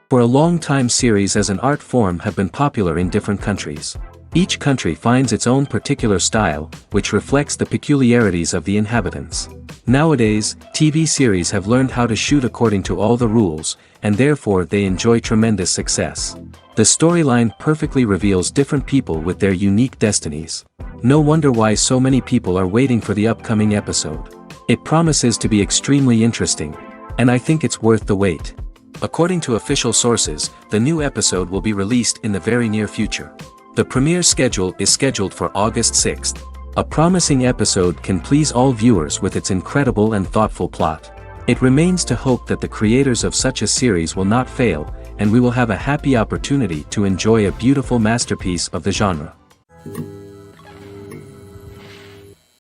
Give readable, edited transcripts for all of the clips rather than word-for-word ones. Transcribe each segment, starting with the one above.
For a long time series as an art form have been popular in different countries. Each country finds its own particular style, which reflects the peculiarities of the inhabitants. Nowadays, TV series have learned how to shoot according to all the rules, and therefore they enjoy tremendous success. The storyline perfectly reveals different people with their unique destinies. No wonder why so many people are waiting for the upcoming episode. It promises to be extremely interesting, and I think it's worth the wait. According to official sources, the new episode will be released in the very near future. The premiere schedule is scheduled for August 6th. A promising episode can please all viewers with its incredible and thoughtful plot. It remains to hope that the creators of such a series will not fail, and we will have a happy opportunity to enjoy a beautiful masterpiece of the genre.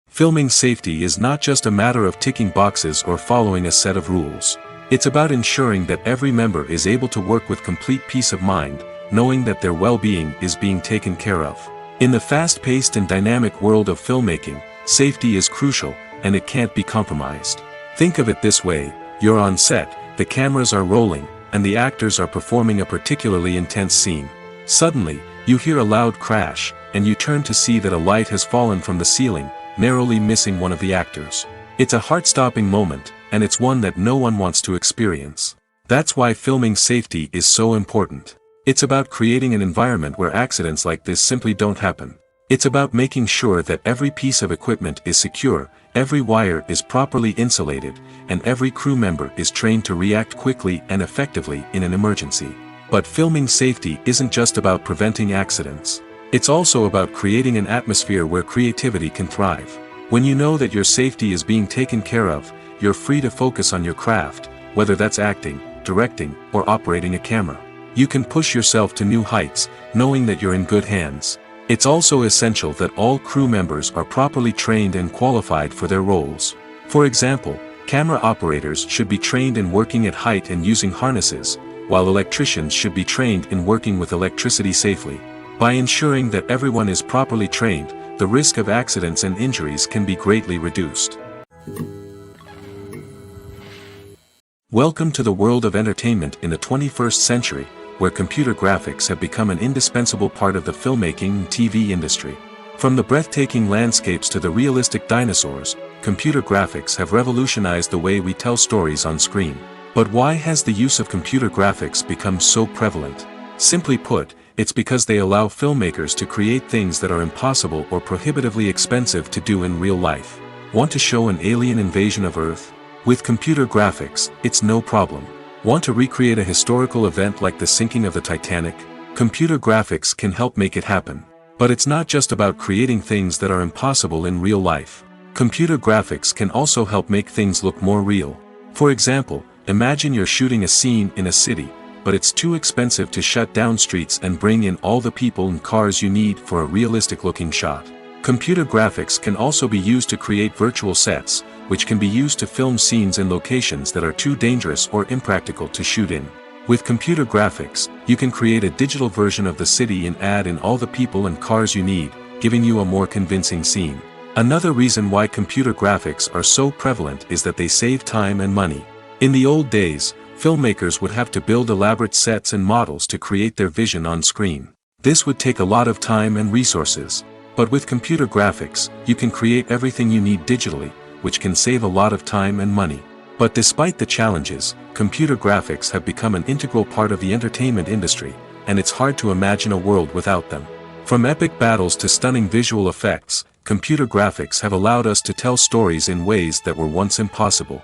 Filming safety is not just a matter of ticking boxes or following a set of rules. It's about ensuring that every member is able to work with complete peace of mind, knowing that their well-being is being taken care of. In the fast-paced and dynamic world of filmmaking, safety is crucial, and it can't be compromised. Think of it this way: you're on set, the cameras are rolling, and the actors are performing a particularly intense scene. Suddenly, you hear a loud crash, and you turn to see that a light has fallen from the ceiling, narrowly missing one of the actors. It's a heart-stopping moment, and it's one that no one wants to experience. That's why filming safety is so important. It's about creating an environment where accidents like this simply don't happen. It's about making sure that every piece of equipment is secure, every wire is properly insulated, and every crew member is trained to react quickly and effectively in an emergency. But filming safety isn't just about preventing accidents. It's also about creating an atmosphere where creativity can thrive. When you know that your safety is being taken care of, you're free to focus on your craft, whether that's acting, directing, or operating a camera. You can push yourself to new heights, knowing that you're in good hands. It's also essential that all crew members are properly trained and qualified for their roles. For example, camera operators should be trained in working at height and using harnesses, while electricians should be trained in working with electricity safely. By ensuring that everyone is properly trained, the risk of accidents and injuries can be greatly reduced. Welcome to the world of entertainment in the 21st century, where computer graphics have become an indispensable part of the filmmaking and TV industry. From the breathtaking landscapes to the realistic dinosaurs, computer graphics have revolutionized the way we tell stories on screen. But why has the use of computer graphics become so prevalent? Simply put, it's because they allow filmmakers to create things that are impossible or prohibitively expensive to do in real life. Want to show an alien invasion of Earth? With computer graphics, it's no problem. Want to recreate a historical event like the sinking of the Titanic? Computer graphics can help make it happen. But it's not just about creating things that are impossible in real life. Computer graphics can also help make things look more real. For example, imagine you're shooting a scene in a city, but it's too expensive to shut down streets and bring in all the people and cars you need for a realistic-looking shot. Computer graphics can also be used to create virtual sets, which can be used to film scenes in locations that are too dangerous or impractical to shoot in. With computer graphics, you can create a digital version of the city and add in all the people and cars you need, giving you a more convincing scene. Another reason why computer graphics are so prevalent is that they save time and money. In the old days, filmmakers would have to build elaborate sets and models to create their vision on screen. This would take a lot of time and resources. But with computer graphics, you can create everything you need digitally, which can save a lot of time and money. But despite the challenges, computer graphics have become an integral part of the entertainment industry, and it's hard to imagine a world without them. From epic battles to stunning visual effects, computer graphics have allowed us to tell stories in ways that were once impossible.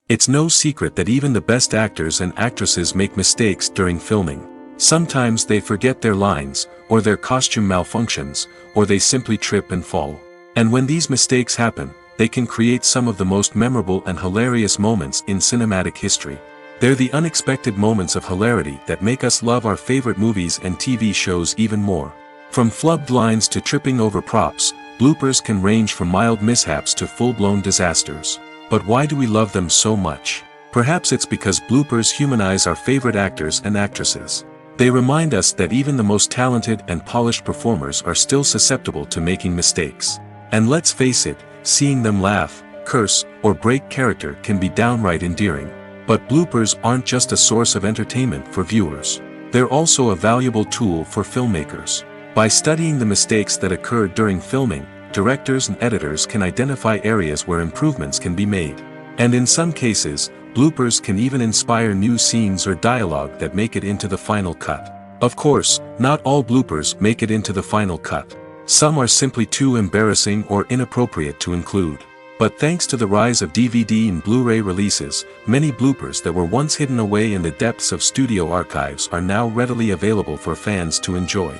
It's no secret that even the best actors and actresses make mistakes during filming. Sometimes they forget their lines, or their costume malfunctions, or they simply trip and fall. And when these mistakes happen, they can create some of the most memorable and hilarious moments in cinematic history. They're the unexpected moments of hilarity that make us love our favorite movies and TV shows even more. From flubbed lines to tripping over props, bloopers can range from mild mishaps to full-blown disasters. But why do we love them so much? Perhaps it's because bloopers humanize our favorite actors and actresses. They remind us that even the most talented and polished performers are still susceptible to making mistakes. And let's face it, seeing them laugh, curse, or break character can be downright endearing. But bloopers aren't just a source of entertainment for viewers. They're also a valuable tool for filmmakers. By studying the mistakes that occurred during filming, directors and editors can identify areas where improvements can be made. And in some cases, bloopers can even inspire new scenes or dialogue that make it into the final cut. Of course, not all bloopers make it into the final cut. Some are simply too embarrassing or inappropriate to include. But thanks to the rise of DVD and Blu-ray releases, many bloopers that were once hidden away in the depths of studio archives are now readily available for fans to enjoy.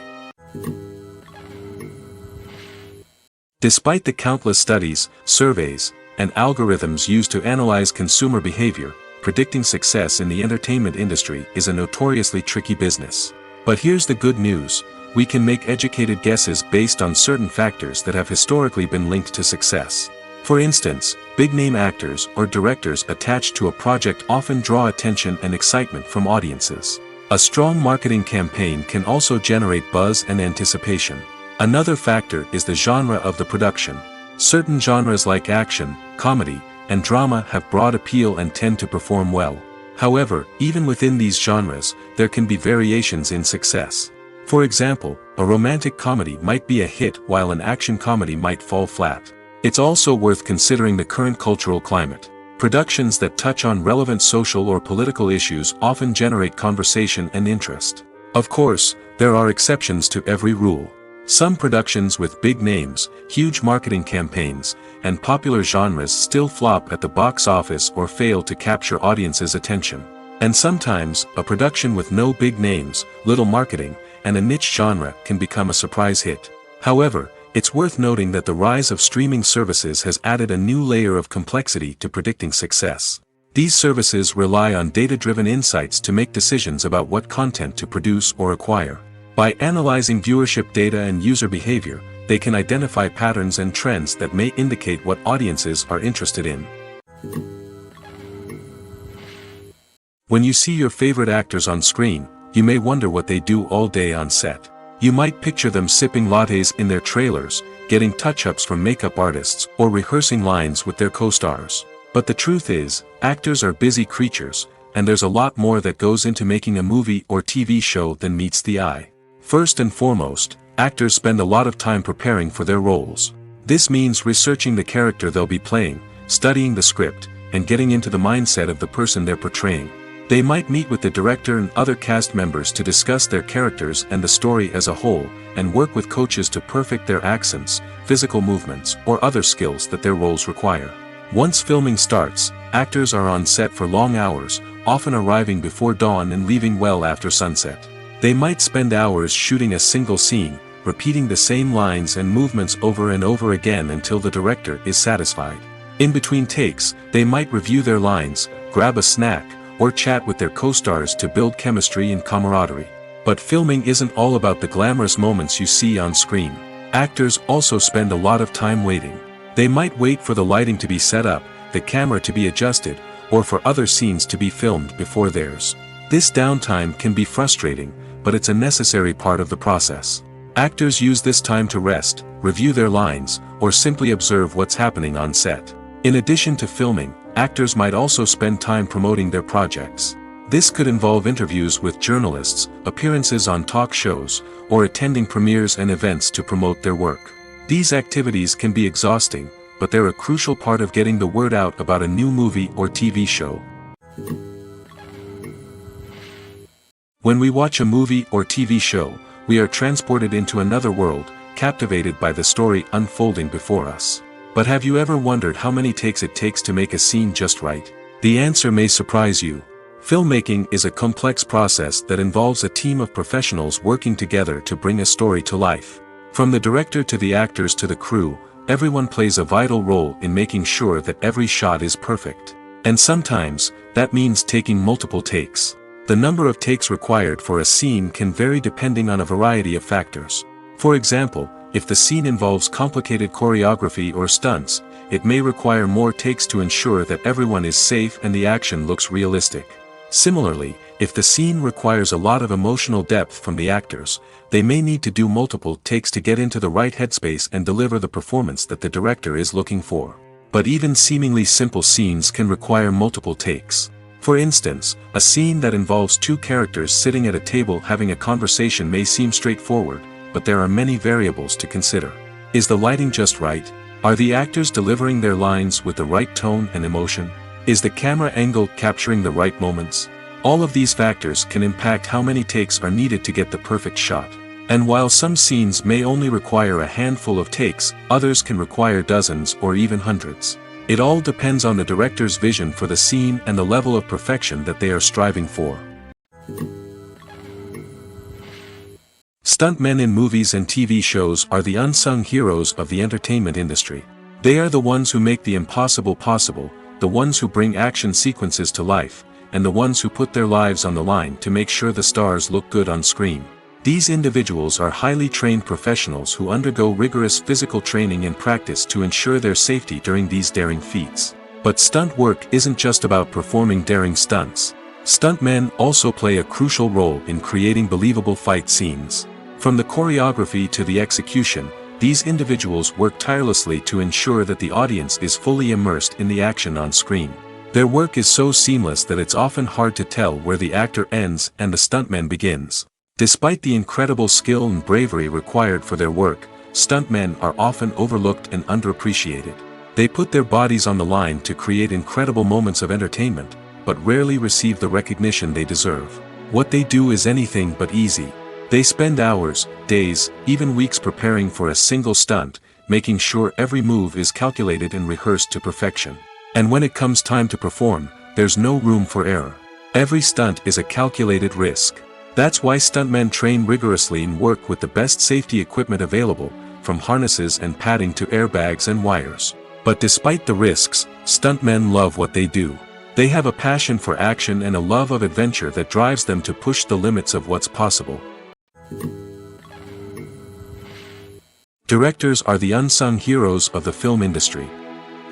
Despite the countless studies, surveys, and algorithms used to analyze consumer behavior, predicting success in the entertainment industry is a notoriously tricky business. But here's the good news: we can make educated guesses based on certain factors that have historically been linked to success. For instance, big-name actors or directors attached to a project often draw attention and excitement from audiences. A strong marketing campaign can also generate buzz and anticipation. Another factor is the genre of the production. Certain genres like action, comedy, and drama have broad appeal and tend to perform well. However, even within these genres, there can be variations in success. For example, a romantic comedy might be a hit while an action comedy might fall flat. It's also worth considering the current cultural climate. Productions that touch on relevant social or political issues often generate conversation and interest. Of course, there are exceptions to every rule. Some productions with big names, huge marketing campaigns, and popular genres still flop at the box office or fail to capture audiences' attention. And sometimes, a production with no big names, little marketing, and a niche genre can become a surprise hit. However, it's worth noting that the rise of streaming services has added a new layer of complexity to predicting success. These services rely on data-driven insights to make decisions about what content to produce or acquire. By analyzing viewership data and user behavior, they can identify patterns and trends that may indicate what audiences are interested in. When you see your favorite actors on screen, you may wonder what they do all day on set. You might picture them sipping lattes in their trailers, getting touch-ups from makeup artists, or rehearsing lines with their co-stars. But the truth is, actors are busy creatures, and there's a lot more that goes into making a movie or TV show than meets the eye. First and foremost, actors spend a lot of time preparing for their roles. This means researching the character they'll be playing, studying the script, and getting into the mindset of the person they're portraying. They might meet with the director and other cast members to discuss their characters and the story as a whole, and work with coaches to perfect their accents, physical movements, or other skills that their roles require. Once filming starts, actors are on set for long hours, often arriving before dawn and leaving well after sunset. They might spend hours shooting a single scene, repeating the same lines and movements over and over again until the director is satisfied. In between takes, they might review their lines, grab a snack, or chat with their co-stars to build chemistry and camaraderie. But filming isn't all about the glamorous moments you see on screen. Actors also spend a lot of time waiting. They might wait for the lighting to be set up, the camera to be adjusted, or for other scenes to be filmed before theirs. This downtime can be frustrating, but it's a necessary part of the process. Actors use this time to rest, review their lines, or simply observe what's happening on set. In addition to filming, actors might also spend time promoting their projects. This could involve interviews with journalists, appearances on talk shows, or attending premieres and events to promote their work. These activities can be exhausting, but they're a crucial part of getting the word out about a new movie or TV show. When we watch a movie or TV show, we are transported into another world, captivated by the story unfolding before us. But have you ever wondered how many takes it takes to make a scene just right? The answer may surprise you. Filmmaking is a complex process that involves a team of professionals working together to bring a story to life. From the director to the actors to the crew, everyone plays a vital role in making sure that every shot is perfect. And sometimes, that means taking multiple takes. The number of takes required for a scene can vary depending on a variety of factors. For example, if the scene involves complicated choreography or stunts, it may require more takes to ensure that everyone is safe and the action looks realistic. Similarly, if the scene requires a lot of emotional depth from the actors, they may need to do multiple takes to get into the right headspace and deliver the performance that the director is looking for. But even seemingly simple scenes can require multiple takes. For instance, a scene that involves two characters sitting at a table having a conversation may seem straightforward, but there are many variables to consider. Is the lighting just right? Are the actors delivering their lines with the right tone and emotion? Is the camera angle capturing the right moments? All of these factors can impact how many takes are needed to get the perfect shot. And while some scenes may only require a handful of takes, others can require dozens or even hundreds. It all depends on the director's vision for the scene and the level of perfection that they are striving for. Stuntmen in movies and TV shows are the unsung heroes of the entertainment industry. They are the ones who make the impossible possible, the ones who bring action sequences to life, and the ones who put their lives on the line to make sure the stars look good on screen. These individuals are highly trained professionals who undergo rigorous physical training and practice to ensure their safety during these daring feats. But stunt work isn't just about performing daring stunts. Stuntmen also play a crucial role in creating believable fight scenes. From the choreography to the execution, these individuals work tirelessly to ensure that the audience is fully immersed in the action on screen. Their work is so seamless that it's often hard to tell where the actor ends and the stuntman begins. Despite the incredible skill and bravery required for their work, stuntmen are often overlooked and underappreciated. They put their bodies on the line to create incredible moments of entertainment, but rarely receive the recognition they deserve. What they do is anything but easy. They spend hours, days, even weeks preparing for a single stunt, making sure every move is calculated and rehearsed to perfection. And when it comes time to perform, there's no room for error. Every stunt is a calculated risk. That's why stuntmen train rigorously and work with the best safety equipment available, from harnesses and padding to airbags and wires. But despite the risks, stuntmen love what they do. They have a passion for action and a love of adventure that drives them to push the limits of what's possible. Directors are the unsung heroes of the film industry.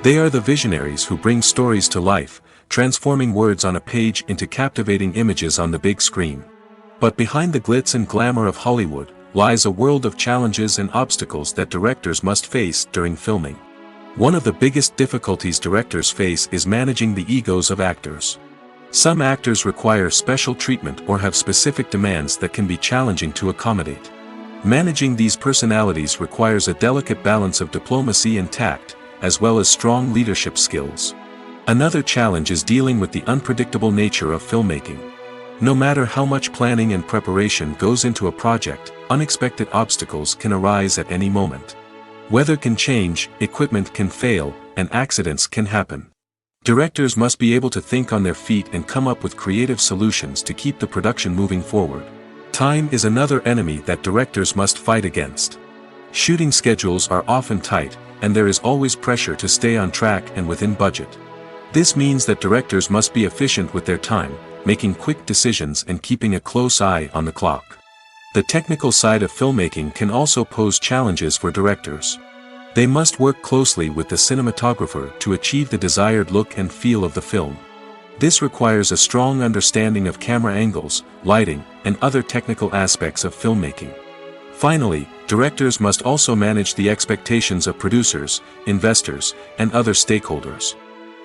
They are the visionaries who bring stories to life, transforming words on a page into captivating images on the big screen. But behind the glitz and glamour of Hollywood, lies a world of challenges and obstacles that directors must face during filming. One of the biggest difficulties directors face is managing the egos of actors. Some actors require special treatment or have specific demands that can be challenging to accommodate. Managing these personalities requires a delicate balance of diplomacy and tact, as well as strong leadership skills. Another challenge is dealing with the unpredictable nature of filmmaking. No matter how much planning and preparation goes into a project, unexpected obstacles can arise at any moment. Weather can change, equipment can fail, and accidents can happen. Directors must be able to think on their feet and come up with creative solutions to keep the production moving forward. Time is another enemy that directors must fight against. Shooting schedules are often tight, and there is always pressure to stay on track and within budget. This means that directors must be efficient with their time, making quick decisions and keeping a close eye on the clock. The technical side of filmmaking can also pose challenges for directors. They must work closely with the cinematographer to achieve the desired look and feel of the film. This requires a strong understanding of camera angles, lighting, and other technical aspects of filmmaking. Finally, directors must also manage the expectations of producers, investors, and other stakeholders.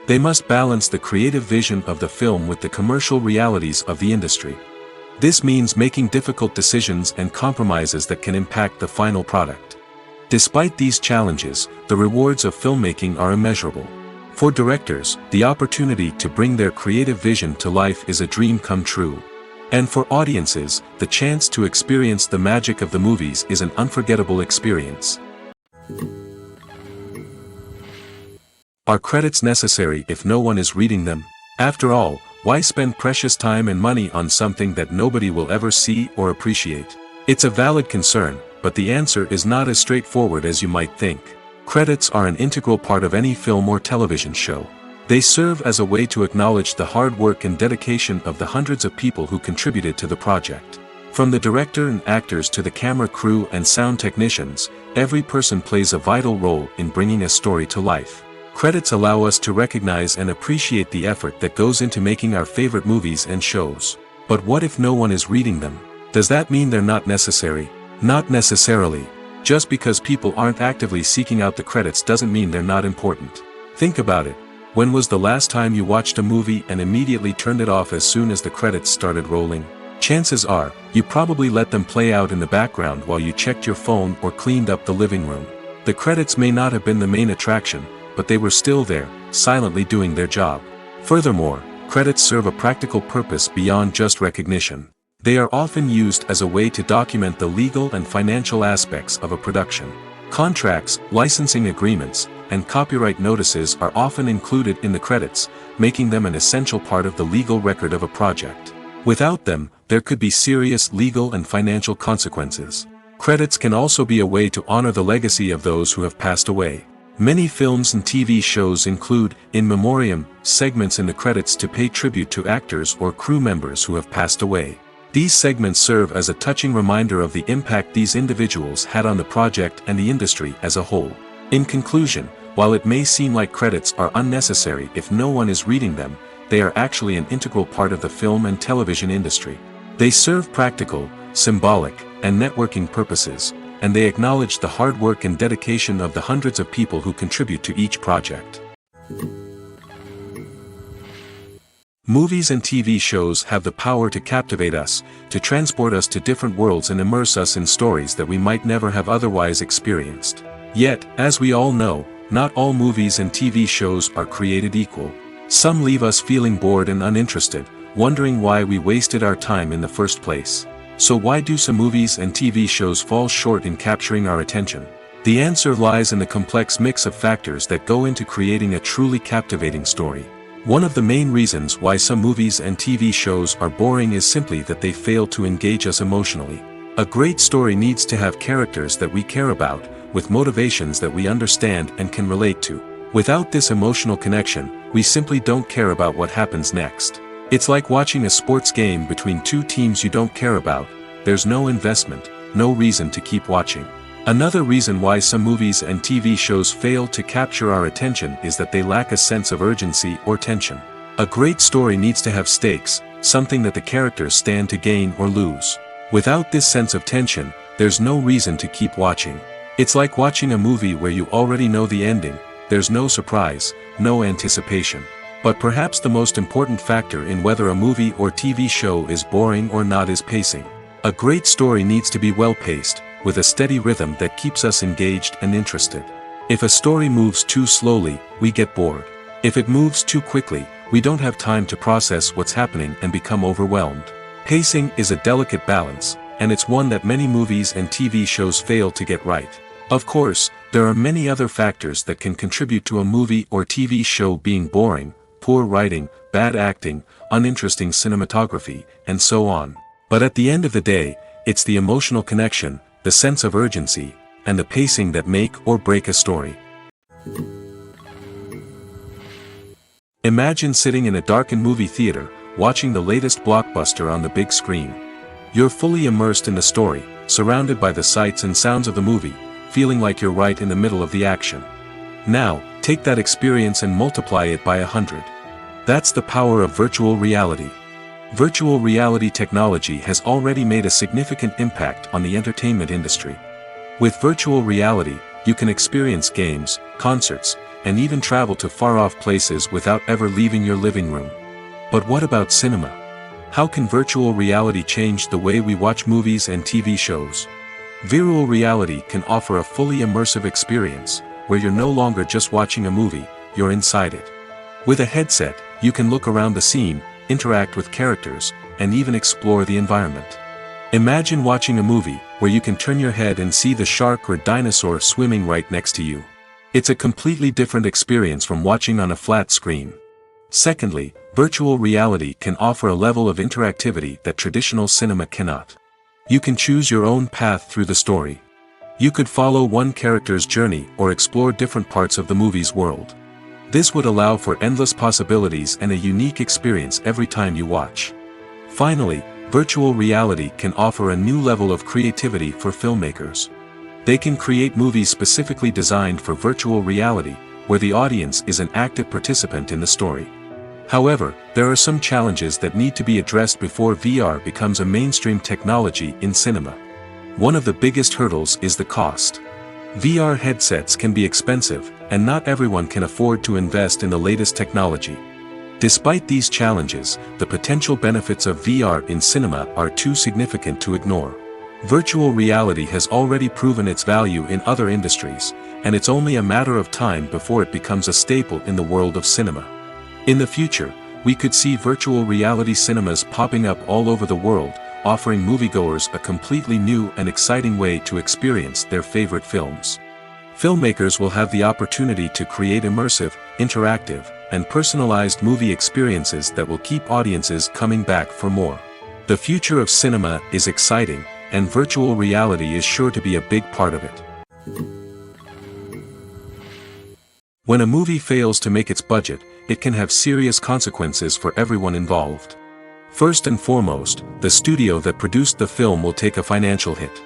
They must balance the creative vision of the film with the commercial realities of the industry. This means making difficult decisions and compromises that can impact the final product. Despite these challenges, the rewards of filmmaking are immeasurable. For directors, the opportunity to bring their creative vision to life is a dream come true. And for audiences, the chance to experience the magic of the movies is an unforgettable experience. Are credits necessary if no one is reading them? After all, why spend precious time and money on something that nobody will ever see or appreciate? It's a valid concern, but the answer is not as straightforward as you might think. Credits are an integral part of any film or television show. They serve as a way to acknowledge the hard work and dedication of the hundreds of people who contributed to the project. From the director and actors to the camera crew and sound technicians, every person plays a vital role in bringing a story to life. Credits allow us to recognize and appreciate the effort that goes into making our favorite movies and shows. But what if no one is reading them? Does that mean they're not necessary? Not necessarily. Just because people aren't actively seeking out the credits doesn't mean they're not important. Think about it. When was the last time you watched a movie and immediately turned it off as soon as the credits started rolling? Chances are, you probably let them play out in the background while you checked your phone or cleaned up the living room. The credits may not have been the main attraction, but they were still there, silently doing their job. Furthermore, credits serve a practical purpose beyond just recognition. They are often used as a way to document the legal and financial aspects of a production. Contracts, licensing agreements, and copyright notices are often included in the credits, making them an essential part of the legal record of a project. Without them, there could be serious legal and financial consequences. Credits can also be a way to honor the legacy of those who have passed away. Many films and TV shows include, in memoriam, segments in the credits to pay tribute to actors or crew members who have passed away. These segments serve as a touching reminder of the impact these individuals had on the project and the industry as a whole. In conclusion, while it may seem like credits are unnecessary if no one is reading them, they are actually an integral part of the film and television industry. They serve practical, symbolic, and networking purposes, and they acknowledge the hard work and dedication of the hundreds of people who contribute to each project. Movies and TV shows have the power to captivate us, to transport us to different worlds and immerse us in stories that we might never have otherwise experienced. Yet, as we all know, not all movies and TV shows are created equal. Some leave us feeling bored and uninterested, wondering why we wasted our time in the first place. So why do some movies and TV shows fall short in capturing our attention? The answer lies in the complex mix of factors that go into creating a truly captivating story. One of the main reasons why some movies and TV shows are boring is simply that they fail to engage us emotionally. A great story needs to have characters that we care about, with motivations that we understand and can relate to. Without this emotional connection, we simply don't care about what happens next. It's like watching a sports game between two teams you don't care about. There's no investment, no reason to keep watching. Another reason why some movies and TV shows fail to capture our attention is that they lack a sense of urgency or tension. A great story needs to have stakes, something that the characters stand to gain or lose. Without this sense of tension, there's no reason to keep watching. It's like watching a movie where you already know the ending. There's no surprise, no anticipation. But perhaps the most important factor in whether a movie or TV show is boring or not is pacing. A great story needs to be well-paced, with a steady rhythm that keeps us engaged and interested. If a story moves too slowly, we get bored. If it moves too quickly, we don't have time to process what's happening and become overwhelmed. Pacing is a delicate balance, and it's one that many movies and TV shows fail to get right. Of course, there are many other factors that can contribute to a movie or TV show being boring: poor writing, bad acting, uninteresting cinematography, and so on. But at the end of the day, it's the emotional connection, the sense of urgency, and the pacing that make or break a story. Imagine sitting in a darkened movie theater, watching the latest blockbuster on the big screen. You're fully immersed in the story, surrounded by the sights and sounds of the movie, feeling like you're right in the middle of the action. Now, take that experience and multiply it by 100. That's the power of virtual reality. Virtual reality technology has already made a significant impact on the entertainment industry. With virtual reality, you can experience games, concerts, and even travel to far-off places without ever leaving your living room. But what about cinema? How can virtual reality change the way we watch movies and TV shows? Virtual reality can offer a fully immersive experience, where you're no longer just watching a movie, you're inside it. With a headset, you can look around the scene, interact with characters, and even explore the environment. Imagine watching a movie where you can turn your head and see the shark or dinosaur swimming right next to you. It's a completely different experience from watching on a flat screen. Secondly, virtual reality can offer a level of interactivity that traditional cinema cannot. You can choose your own path through the story. You could follow one character's journey or explore different parts of the movie's world. This would allow for endless possibilities and a unique experience every time you watch. Finally, virtual reality can offer a new level of creativity for filmmakers. They can create movies specifically designed for virtual reality, where the audience is an active participant in the story. However, there are some challenges that need to be addressed before VR becomes a mainstream technology in cinema. One of the biggest hurdles is the cost. VR headsets can be expensive, and not everyone can afford to invest in the latest technology. Despite these challenges, the potential benefits of VR in cinema are too significant to ignore. Virtual reality has already proven its value in other industries, and it's only a matter of time before it becomes a staple in the world of cinema. In the future, we could see virtual reality cinemas popping up all over the world, offering moviegoers a completely new and exciting way to experience their favorite films. Filmmakers will have the opportunity to create immersive, interactive, and personalized movie experiences that will keep audiences coming back for more. The future of cinema is exciting, and virtual reality is sure to be a big part of it. When a movie fails to make its budget, it can have serious consequences for everyone involved. First and foremost, the studio that produced the film will take a financial hit.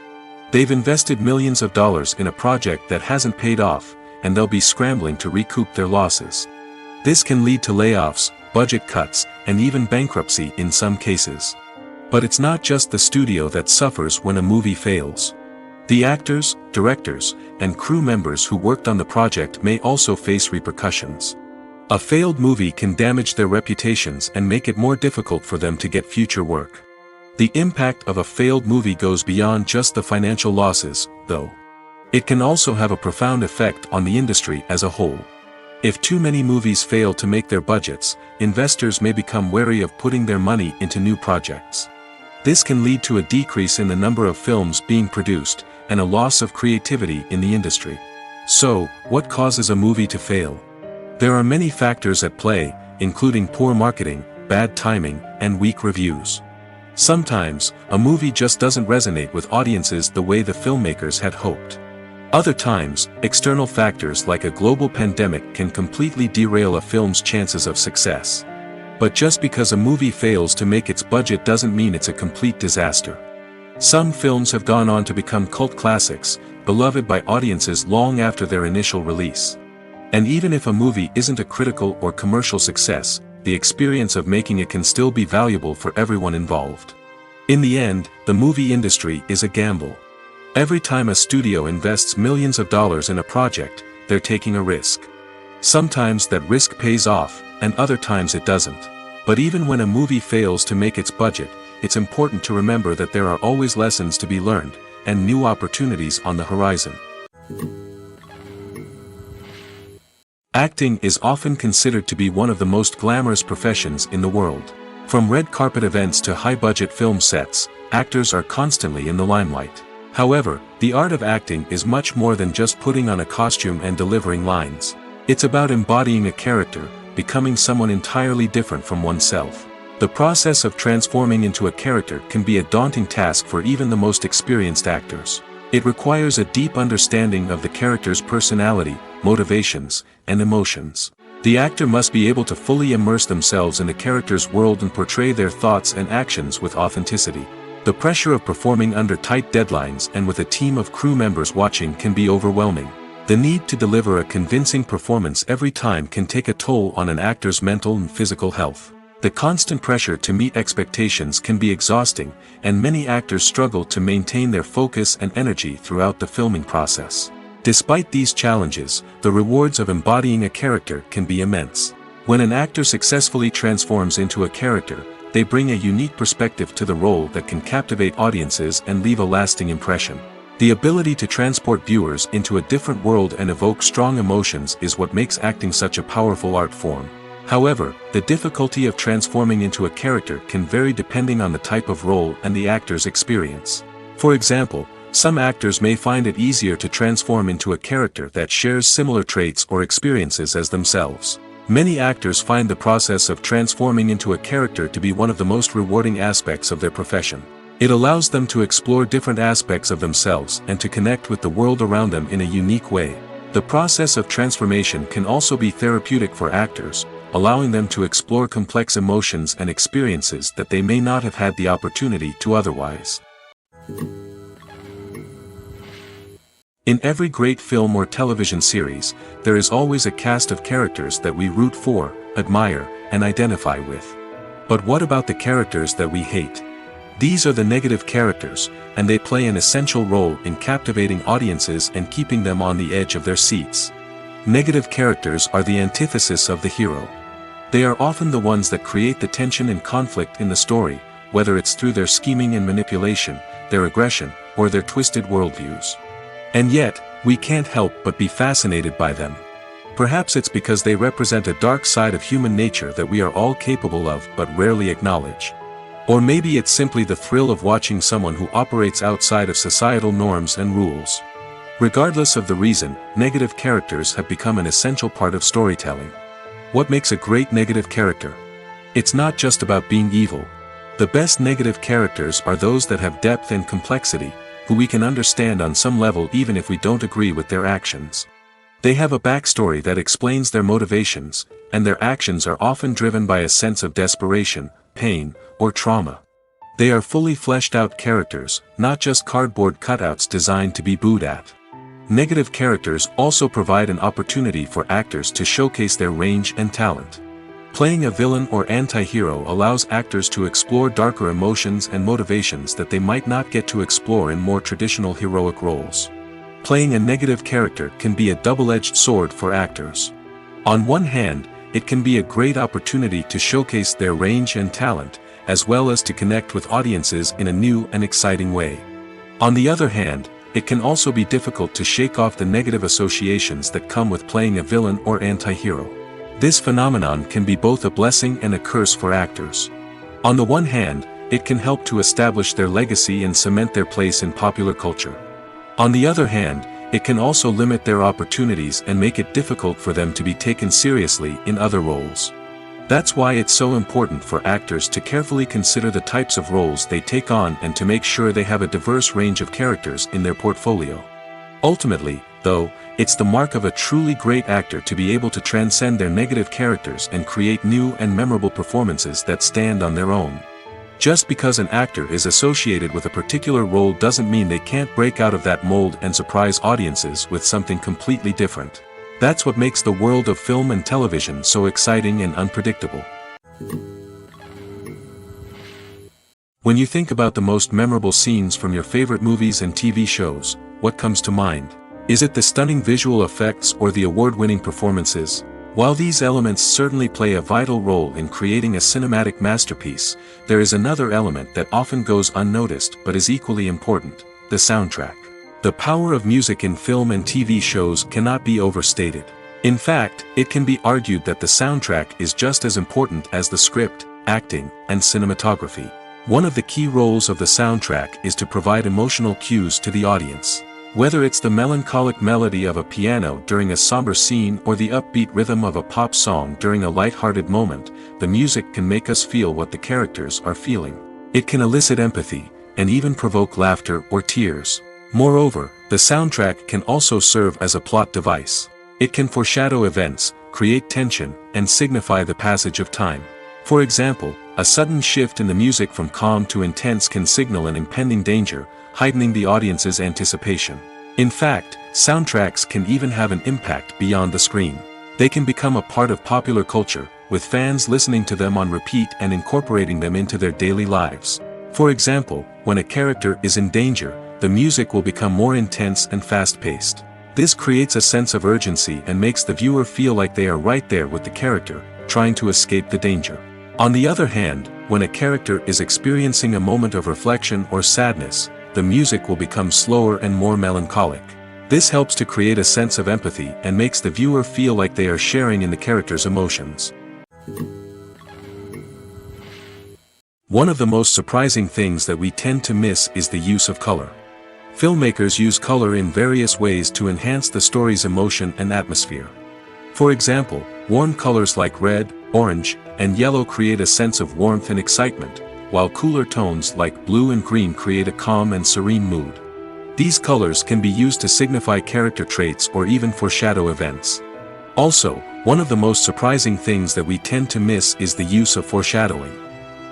They've invested millions of dollars in a project that hasn't paid off, and they'll be scrambling to recoup their losses. This can lead to layoffs, budget cuts, and even bankruptcy in some cases. But it's not just the studio that suffers when a movie fails. The actors, directors, and crew members who worked on the project may also face repercussions. A failed movie can damage their reputations and make it more difficult for them to get future work. The impact of a failed movie goes beyond just the financial losses, though. It can also have a profound effect on the industry as a whole. If too many movies fail to make their budgets, investors may become wary of putting their money into new projects. This can lead to a decrease in the number of films being produced, and a loss of creativity in the industry. So, what causes a movie to fail? There are many factors at play, including poor marketing, bad timing, and weak reviews. Sometimes, a movie just doesn't resonate with audiences the way the filmmakers had hoped. Other times, external factors like a global pandemic can completely derail a film's chances of success. But just because a movie fails to make its budget doesn't mean it's a complete disaster. Some films have gone on to become cult classics, beloved by audiences long after their initial release. And even if a movie isn't a critical or commercial success, the experience of making it can still be valuable for everyone involved. In the end, the movie industry is a gamble. Every time a studio invests millions of dollars in a project, they're taking a risk. Sometimes that risk pays off, and other times it doesn't. But even when a movie fails to make its budget, it's important to remember that there are always lessons to be learned, and new opportunities on the horizon. Acting is often considered to be one of the most glamorous professions in the world. From red carpet events to high-budget film sets, actors are constantly in the limelight. However, the art of acting is much more than just putting on a costume and delivering lines. It's about embodying a character, becoming someone entirely different from oneself. The process of transforming into a character can be a daunting task for even the most experienced actors. It requires a deep understanding of the character's personality, motivations, and emotions. The actor must be able to fully immerse themselves in the character's world and portray their thoughts and actions with authenticity. The pressure of performing under tight deadlines and with a team of crew members watching can be overwhelming. The need to deliver a convincing performance every time can take a toll on an actor's mental and physical health. The constant pressure to meet expectations can be exhausting, and many actors struggle to maintain their focus and energy throughout the filming process. Despite these challenges, the rewards of embodying a character can be immense. When an actor successfully transforms into a character, they bring a unique perspective to the role that can captivate audiences and leave a lasting impression. The ability to transport viewers into a different world and evoke strong emotions is what makes acting such a powerful art form. However, the difficulty of transforming into a character can vary depending on the type of role and the actor's experience. For example, some actors may find it easier to transform into a character that shares similar traits or experiences as themselves. Many actors find the process of transforming into a character to be one of the most rewarding aspects of their profession. It allows them to explore different aspects of themselves and to connect with the world around them in a unique way. The process of transformation can also be therapeutic for actors, allowing them to explore complex emotions and experiences that they may not have had the opportunity to otherwise. In every great film or television series, there is always a cast of characters that we root for, admire, and identify with. But what about the characters that we hate? These are the negative characters, and they play an essential role in captivating audiences and keeping them on the edge of their seats. Negative characters are the antithesis of the hero. They are often the ones that create the tension and conflict in the story, whether it's through their scheming and manipulation, their aggression, or their twisted worldviews. And yet, we can't help but be fascinated by them. Perhaps it's because they represent a dark side of human nature that we are all capable of but rarely acknowledge. Or maybe it's simply the thrill of watching someone who operates outside of societal norms and rules. Regardless of the reason, negative characters have become an essential part of storytelling. What makes a great negative character? It's not just about being evil. The best negative characters are those that have depth and complexity, who we can understand on some level even if we don't agree with their actions. They have a backstory that explains their motivations, and their actions are often driven by a sense of desperation, pain, or trauma. They are fully fleshed out characters, not just cardboard cutouts designed to be booed at. Negative characters also provide an opportunity for actors to showcase their range and talent. Playing a villain or anti-hero allows actors to explore darker emotions and motivations that they might not get to explore in more traditional heroic roles. Playing a negative character can be a double-edged sword for actors. On one hand, it can be a great opportunity to showcase their range and talent, as well as to connect with audiences in a new and exciting way. On the other hand, it can also be difficult to shake off the negative associations that come with playing a villain or anti-hero. This phenomenon can be both a blessing and a curse for actors. On the one hand, it can help to establish their legacy and cement their place in popular culture. On the other hand, it can also limit their opportunities and make it difficult for them to be taken seriously in other roles. That's why it's so important for actors to carefully consider the types of roles they take on and to make sure they have a diverse range of characters in their portfolio. Ultimately, though, it's the mark of a truly great actor to be able to transcend their negative characters and create new and memorable performances that stand on their own. Just because an actor is associated with a particular role doesn't mean they can't break out of that mold and surprise audiences with something completely different. That's what makes the world of film and television so exciting and unpredictable. When you think about the most memorable scenes from your favorite movies and TV shows, what comes to mind? Is it the stunning visual effects or the award-winning performances? While these elements certainly play a vital role in creating a cinematic masterpiece, there is another element that often goes unnoticed but is equally important: the soundtrack. The power of music in film and TV shows cannot be overstated. In fact, it can be argued that the soundtrack is just as important as the script, acting, and cinematography. One of the key roles of the soundtrack is to provide emotional cues to the audience. Whether it's the melancholic melody of a piano during a somber scene or the upbeat rhythm of a pop song during a light-hearted moment, the music can make us feel what the characters are feeling. It can elicit empathy, and even provoke laughter or tears. Moreover, the soundtrack can also serve as a plot device. It can foreshadow events, create tension, and signify the passage of time. For example, a sudden shift in the music from calm to intense can signal an impending danger, heightening the audience's anticipation. In fact, soundtracks can even have an impact beyond the screen. They can become a part of popular culture, with fans listening to them on repeat and incorporating them into their daily lives. For example, when a character is in danger, the music will become more intense and fast-paced. This creates a sense of urgency and makes the viewer feel like they are right there with the character, trying to escape the danger. On the other hand, when a character is experiencing a moment of reflection or sadness, the music will become slower and more melancholic. This helps to create a sense of empathy and makes the viewer feel like they are sharing in the character's emotions. One of the most surprising things that we tend to miss is the use of color. Filmmakers use color in various ways to enhance the story's emotion and atmosphere. For example, warm colors like red, orange, and yellow create a sense of warmth and excitement, while cooler tones like blue and green create a calm and serene mood. These colors can be used to signify character traits or even foreshadow events. Also, one of the most surprising things that we tend to miss is the use of foreshadowing.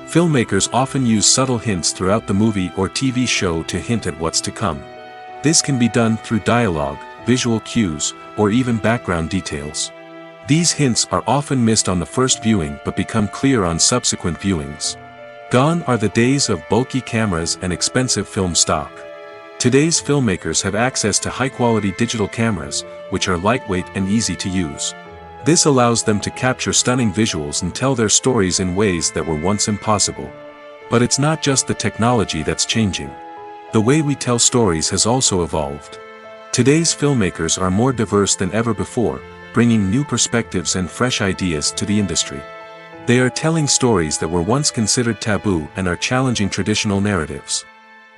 Filmmakers often use subtle hints throughout the movie or TV show to hint at what's to come. This can be done through dialogue, visual cues, or even background details. These hints are often missed on the first viewing but become clear on subsequent viewings. Gone are the days of bulky cameras and expensive film stock. Today's filmmakers have access to high-quality digital cameras, which are lightweight and easy to use. This allows them to capture stunning visuals and tell their stories in ways that were once impossible. But it's not just the technology that's changing. The way we tell stories has also evolved. Today's filmmakers are more diverse than ever before, bringing new perspectives and fresh ideas to the industry. They are telling stories that were once considered taboo and are challenging traditional narratives.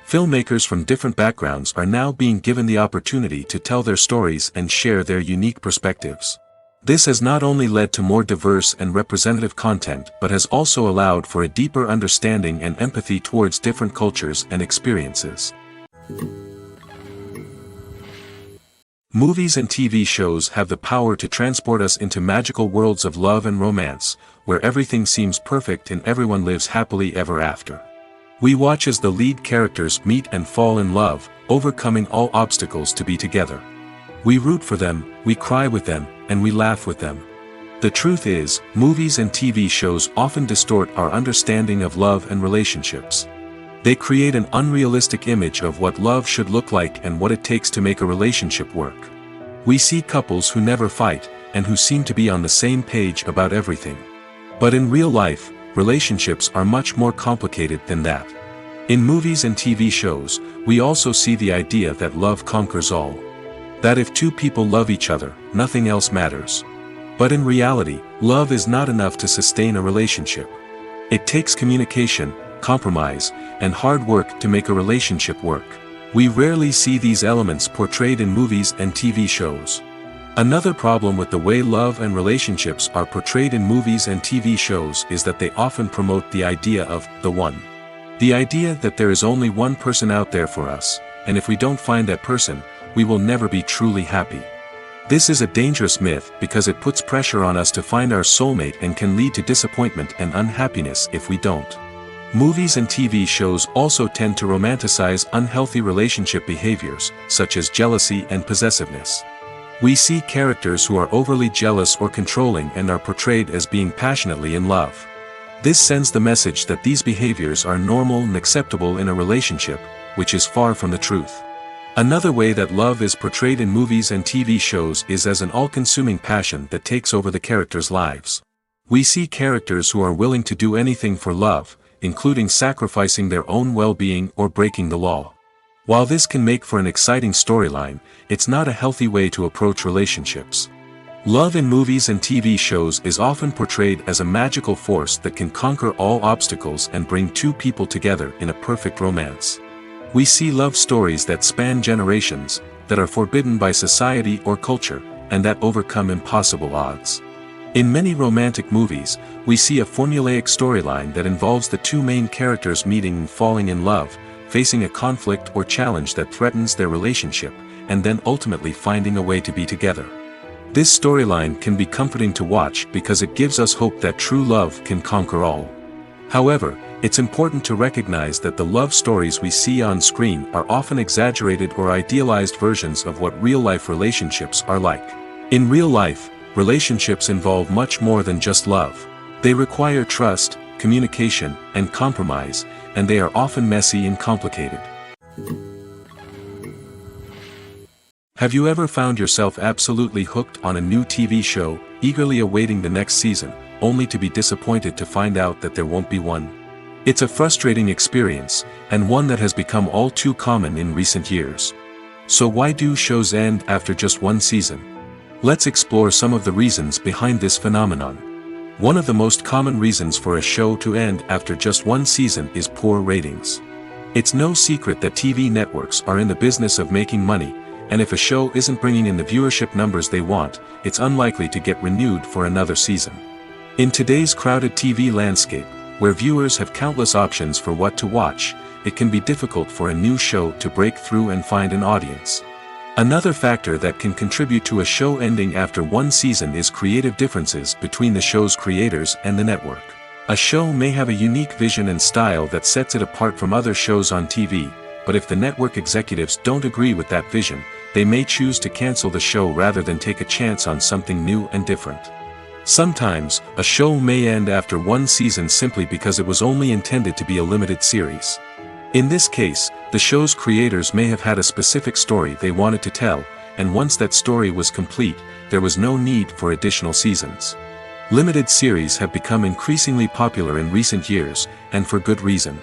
Filmmakers from different backgrounds are now being given the opportunity to tell their stories and share their unique perspectives. This has not only led to more diverse and representative content but has also allowed for a deeper understanding and empathy towards different cultures and experiences. Movies and TV shows have the power to transport us into magical worlds of love and romance, where everything seems perfect and everyone lives happily ever after. We watch as the lead characters meet and fall in love, overcoming all obstacles to be together. We root for them, we cry with them, and we laugh with them. The truth is, movies and TV shows often distort our understanding of love and relationships. They create an unrealistic image of what love should look like and what it takes to make a relationship work. We see couples who never fight, and who seem to be on the same page about everything. But in real life, relationships are much more complicated than that. In movies and TV shows, we also see the idea that love conquers all. That if two people love each other, nothing else matters. But in reality, love is not enough to sustain a relationship. It takes communication, compromise, and hard work to make a relationship work. We rarely see these elements portrayed in movies and TV shows. Another problem with the way love and relationships are portrayed in movies and TV shows is that they often promote the idea of the one. The idea that there is only one person out there for us, and if we don't find that person, we will never be truly happy. This is a dangerous myth because it puts pressure on us to find our soulmate and can lead to disappointment and unhappiness if we don't. Movies and TV shows also tend to romanticize unhealthy relationship behaviors, such as jealousy and possessiveness. We see characters who are overly jealous or controlling and are portrayed as being passionately in love. This sends the message that these behaviors are normal and acceptable in a relationship, which is far from the truth. Another way that love is portrayed in movies and TV shows is as an all-consuming passion that takes over the characters' lives. We see characters who are willing to do anything for love, including sacrificing their own well-being or breaking the law. While this can make for an exciting storyline, it's not a healthy way to approach relationships. Love in movies and TV shows is often portrayed as a magical force that can conquer all obstacles and bring two people together in a perfect romance. We see love stories that span generations, that are forbidden by society or culture, and that overcome impossible odds. In many romantic movies, we see a formulaic storyline that involves the two main characters meeting and falling in love, facing a conflict or challenge that threatens their relationship, and then ultimately finding a way to be together. This storyline can be comforting to watch because it gives us hope that true love can conquer all. However, it's important to recognize that the love stories we see on screen are often exaggerated or idealized versions of what real-life relationships are like. In real life, relationships involve much more than just love. They require trust, communication, and compromise, and they are often messy and complicated. Have you ever found yourself absolutely hooked on a new TV show, eagerly awaiting the next season, only to be disappointed to find out that there won't be one? It's a frustrating experience, and one that has become all too common in recent years. So why do shows end after just one season? Let's explore some of the reasons behind this phenomenon. One of the most common reasons for a show to end after just one season is poor ratings. It's no secret that TV networks are in the business of making money, and if a show isn't bringing in the viewership numbers they want, it's unlikely to get renewed for another season. In today's crowded TV landscape, where viewers have countless options for what to watch, it can be difficult for a new show to break through and find an audience. Another factor that can contribute to a show ending after one season is creative differences between the show's creators and the network. A show may have a unique vision and style that sets it apart from other shows on TV, but if the network executives don't agree with that vision, they may choose to cancel the show rather than take a chance on something new and different. Sometimes, a show may end after one season simply because it was only intended to be a limited series. In this case, the show's creators may have had a specific story they wanted to tell, and once that story was complete, there was no need for additional seasons. Limited series have become increasingly popular in recent years, and for good reason.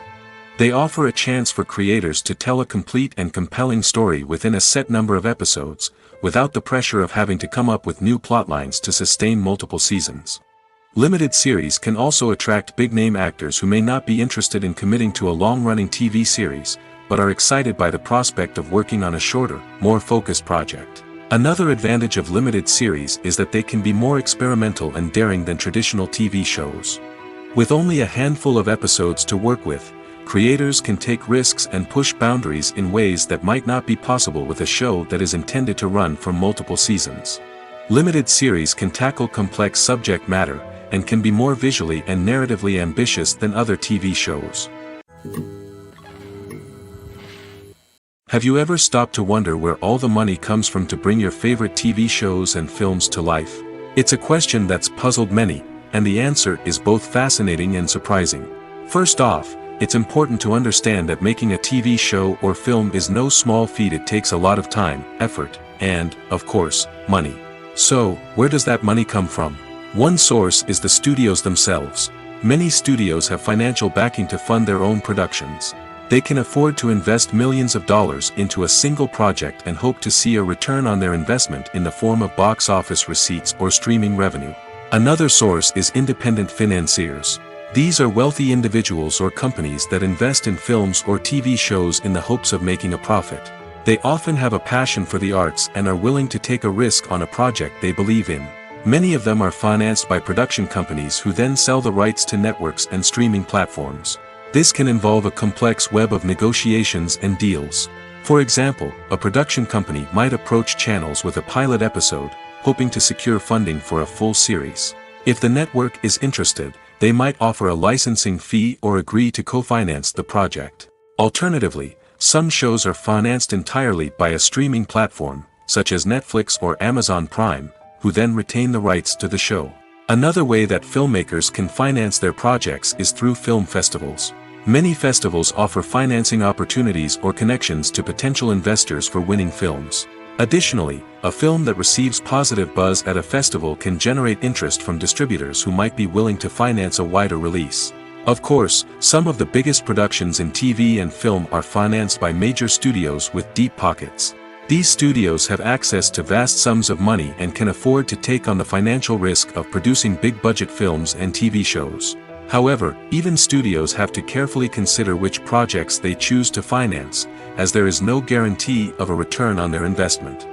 They offer a chance for creators to tell a complete and compelling story within a set number of episodes, without the pressure of having to come up with new plotlines to sustain multiple seasons. Limited series can also attract big-name actors who may not be interested in committing to a long-running TV series, but are excited by the prospect of working on a shorter, more focused project. Another advantage of limited series is that they can be more experimental and daring than traditional TV shows. With only a handful of episodes to work with, creators can take risks and push boundaries in ways that might not be possible with a show that is intended to run for multiple seasons. Limited series can tackle complex subject matter, and can be more visually and narratively ambitious than other TV shows. Have you ever stopped to wonder where all the money comes from to bring your favorite TV shows and films to life? It's a question that's puzzled many, and the answer is both fascinating and surprising. First off, it's important to understand that making a TV show or film is no small feat. It takes a lot of time, effort, and, of course, money. So, where does that money come from? One source is the studios themselves. Many studios have financial backing to fund their own productions. They can afford to invest millions of dollars into a single project and hope to see a return on their investment in the form of box office receipts or streaming revenue. Another source is independent financiers. These are wealthy individuals or companies that invest in films or TV shows in the hopes of making a profit. They often have a passion for the arts and are willing to take a risk on a project they believe in. Many of them are financed by production companies who then sell the rights to networks and streaming platforms. This can involve a complex web of negotiations and deals. For example, a production company might approach channels with a pilot episode, hoping to secure funding for a full series. If the network is interested, they might offer a licensing fee or agree to co-finance the project. Alternatively, some shows are financed entirely by a streaming platform, such as Netflix or Amazon Prime, who then retain the rights to the show. Another way that filmmakers can finance their projects is through film festivals. Many festivals offer financing opportunities or connections to potential investors for winning films. Additionally, a film that receives positive buzz at a festival can generate interest from distributors who might be willing to finance a wider release. Of course, some of the biggest productions in TV and film are financed by major studios with deep pockets. These studios have access to vast sums of money and can afford to take on the financial risk of producing big-budget films and TV shows. However, even studios have to carefully consider which projects they choose to finance, as there is no guarantee of a return on their investment.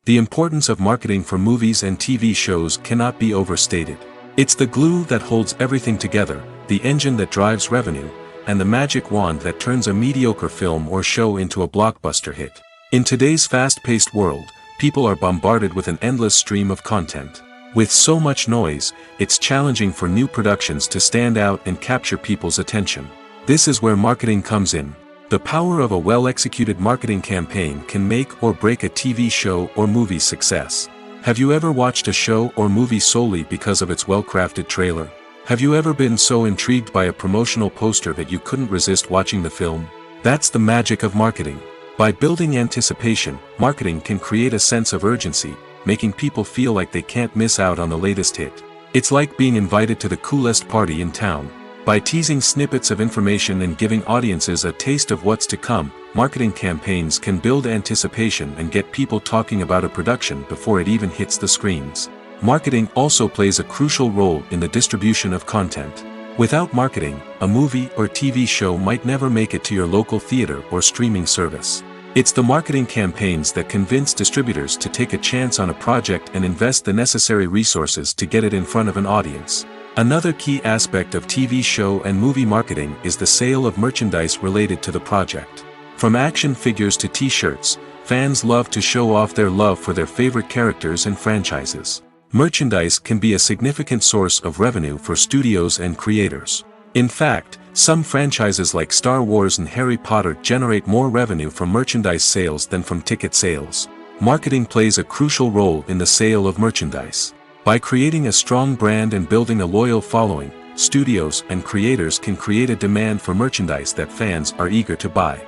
The importance of marketing for movies and TV shows cannot be overstated. It's the glue that holds everything together, the engine that drives revenue, and the magic wand that turns a mediocre film or show into a blockbuster hit. In today's fast-paced world, people are bombarded with an endless stream of content. With so much noise, it's challenging for new productions to stand out and capture people's attention. This is where marketing comes in. The power of a well-executed marketing campaign can make or break a TV show or movie's success. Have you ever watched a show or movie solely because of its well-crafted trailer? Have you ever been so intrigued by a promotional poster that you couldn't resist watching the film? That's the magic of marketing. By building anticipation, marketing can create a sense of urgency, making people feel like they can't miss out on the latest hit. It's like being invited to the coolest party in town. By teasing snippets of information and giving audiences a taste of what's to come, marketing campaigns can build anticipation and get people talking about a production before it even hits the screens. Marketing also plays a crucial role in the distribution of content. Without marketing, a movie or TV show might never make it to your local theater or streaming service. It's the marketing campaigns that convince distributors to take a chance on a project and invest the necessary resources to get it in front of an audience. Another key aspect of TV show and movie marketing is the sale of merchandise related to the project. From action figures to t-shirts, fans love to show off their love for their favorite characters and franchises. Merchandise can be a significant source of revenue for studios and creators. In fact, some franchises like Star Wars and Harry Potter generate more revenue from merchandise sales than from ticket sales. Marketing plays a crucial role in the sale of merchandise. By creating a strong brand and building a loyal following, studios and creators can create a demand for merchandise that fans are eager to buy.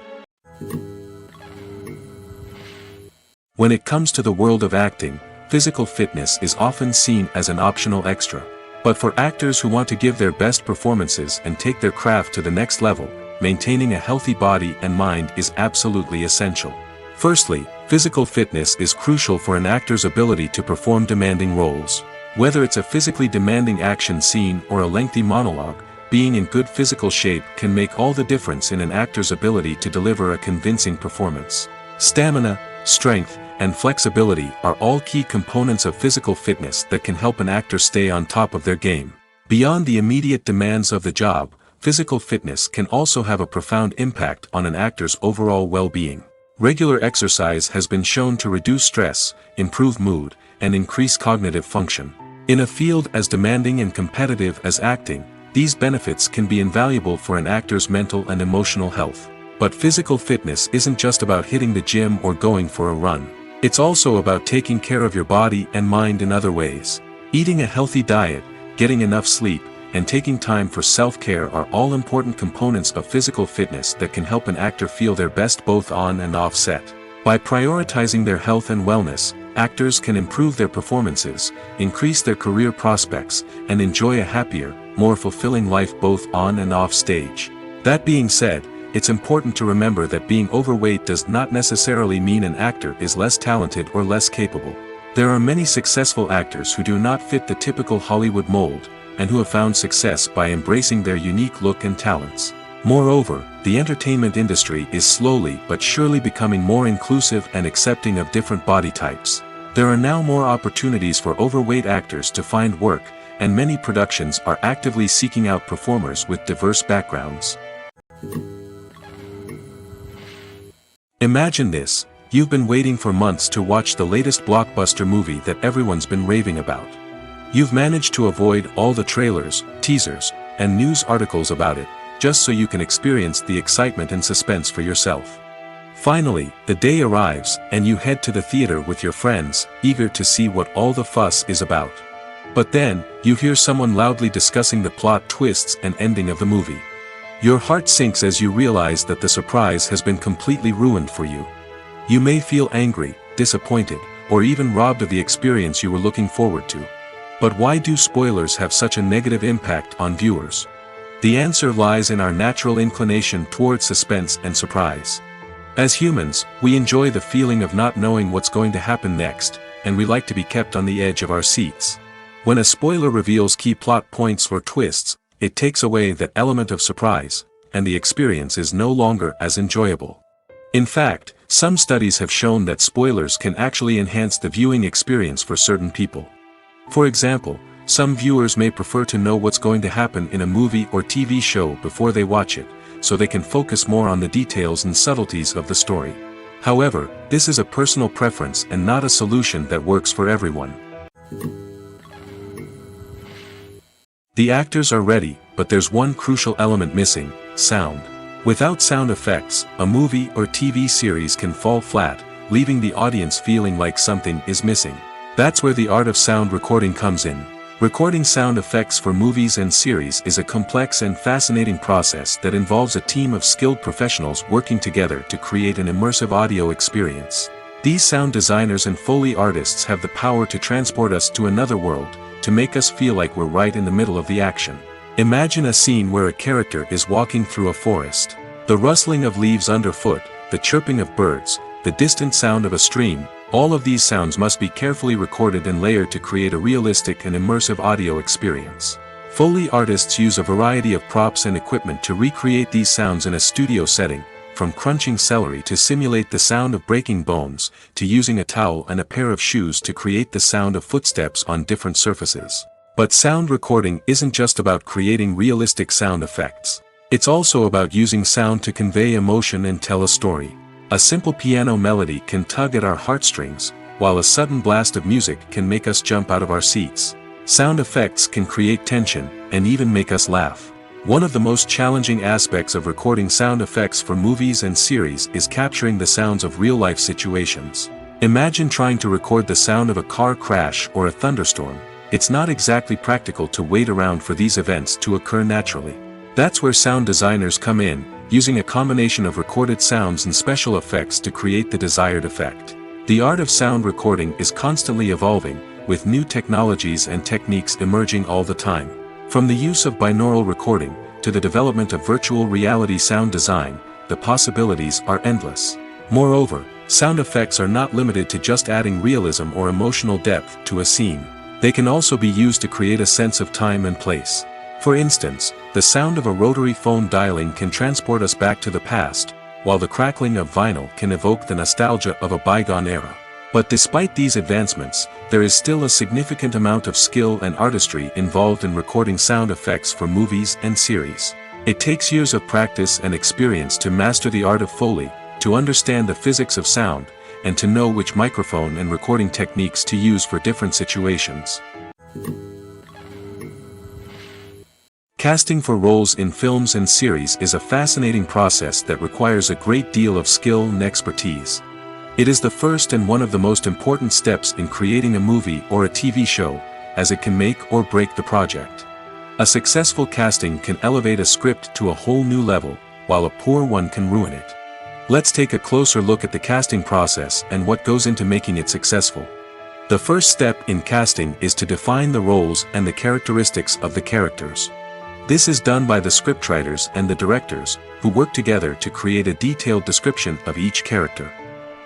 When it comes to the world of acting, physical fitness is often seen as an optional extra. But for actors who want to give their best performances and take their craft to the next level, maintaining a healthy body and mind is absolutely essential. Firstly, physical fitness is crucial for an actor's ability to perform demanding roles. Whether it's a physically demanding action scene or a lengthy monologue, being in good physical shape can make all the difference in an actor's ability to deliver a convincing performance. Stamina, strength, and flexibility are all key components of physical fitness that can help an actor stay on top of their game. Beyond the immediate demands of the job, physical fitness can also have a profound impact on an actor's overall well-being. Regular exercise has been shown to reduce stress, improve mood, and increase cognitive function. In a field as demanding and competitive as acting, these benefits can be invaluable for an actor's mental and emotional health. But physical fitness isn't just about hitting the gym or going for a run. It's also about taking care of your body and mind in other ways. Eating a healthy diet, getting enough sleep, and taking time for self-care are all important components of physical fitness that can help an actor feel their best both on and off set. By prioritizing their health and wellness, actors can improve their performances, increase their career prospects, and enjoy a happier, more fulfilling life both on and off stage. That being said, it's important to remember that being overweight does not necessarily mean an actor is less talented or less capable. There are many successful actors who do not fit the typical Hollywood mold, and who have found success by embracing their unique look and talents. Moreover, the entertainment industry is slowly but surely becoming more inclusive and accepting of different body types. There are now more opportunities for overweight actors to find work, and many productions are actively seeking out performers with diverse backgrounds. Imagine this: you've been waiting for months to watch the latest blockbuster movie that everyone's been raving about. You've managed to avoid all the trailers, teasers, and news articles about it, just so you can experience the excitement and suspense for yourself. Finally, the day arrives, and you head to the theater with your friends, eager to see what all the fuss is about. But then, you hear someone loudly discussing the plot twists and ending of the movie. Your heart sinks as you realize that the surprise has been completely ruined for you. You may feel angry, disappointed, or even robbed of the experience you were looking forward to. But why do spoilers have such a negative impact on viewers? The answer lies in our natural inclination toward suspense and surprise. As humans, we enjoy the feeling of not knowing what's going to happen next, and we like to be kept on the edge of our seats. When a spoiler reveals key plot points or twists, it takes away that element of surprise, and the experience is no longer as enjoyable. In fact, some studies have shown that spoilers can actually enhance the viewing experience for certain people. For example, some viewers may prefer to know what's going to happen in a movie or TV show before they watch it, so they can focus more on the details and subtleties of the story. However, this is a personal preference and not a solution that works for everyone. The actors are ready, but there's one crucial element missing: sound. Without sound effects, a movie or TV series can fall flat, leaving the audience feeling like something is missing. That's where the art of sound recording comes in. Recording sound effects for movies and series is a complex and fascinating process that involves a team of skilled professionals working together to create an immersive audio experience. These sound designers and Foley artists have the power to transport us to another world, to make us feel like we're right in the middle of the action. Imagine a scene where a character is walking through a forest. The rustling of leaves underfoot, the chirping of birds, the distant sound of a stream, all of these sounds must be carefully recorded and layered to create a realistic and immersive audio experience. Foley artists use a variety of props and equipment to recreate these sounds in a studio setting, from crunching celery to simulate the sound of breaking bones, to using a towel and a pair of shoes to create the sound of footsteps on different surfaces. But sound recording isn't just about creating realistic sound effects. It's also about using sound to convey emotion and tell a story. A simple piano melody can tug at our heartstrings, while a sudden blast of music can make us jump out of our seats. Sound effects can create tension, and even make us laugh. One of the most challenging aspects of recording sound effects for movies and series is capturing the sounds of real-life situations. Imagine trying to record the sound of a car crash or a thunderstorm. It's not exactly practical to wait around for these events to occur naturally. That's where sound designers come in, using a combination of recorded sounds and special effects to create the desired effect. The art of sound recording is constantly evolving, with new technologies and techniques emerging all the time. From the use of binaural recording, to the development of virtual reality sound design, the possibilities are endless. Moreover, sound effects are not limited to just adding realism or emotional depth to a scene. They can also be used to create a sense of time and place. For instance, the sound of a rotary phone dialing can transport us back to the past, while the crackling of vinyl can evoke the nostalgia of a bygone era. But despite these advancements, there is still a significant amount of skill and artistry involved in recording sound effects for movies and series. It takes years of practice and experience to master the art of Foley, to understand the physics of sound, and to know which microphone and recording techniques to use for different situations. Casting for roles in films and series is a fascinating process that requires a great deal of skill and expertise. It is the first and one of the most important steps in creating a movie or a TV show, as it can make or break the project. A successful casting can elevate a script to a whole new level, while a poor one can ruin it. Let's take a closer look at the casting process and what goes into making it successful. The first step in casting is to define the roles and the characteristics of the characters. This is done by the scriptwriters and the directors, who work together to create a detailed description of each character.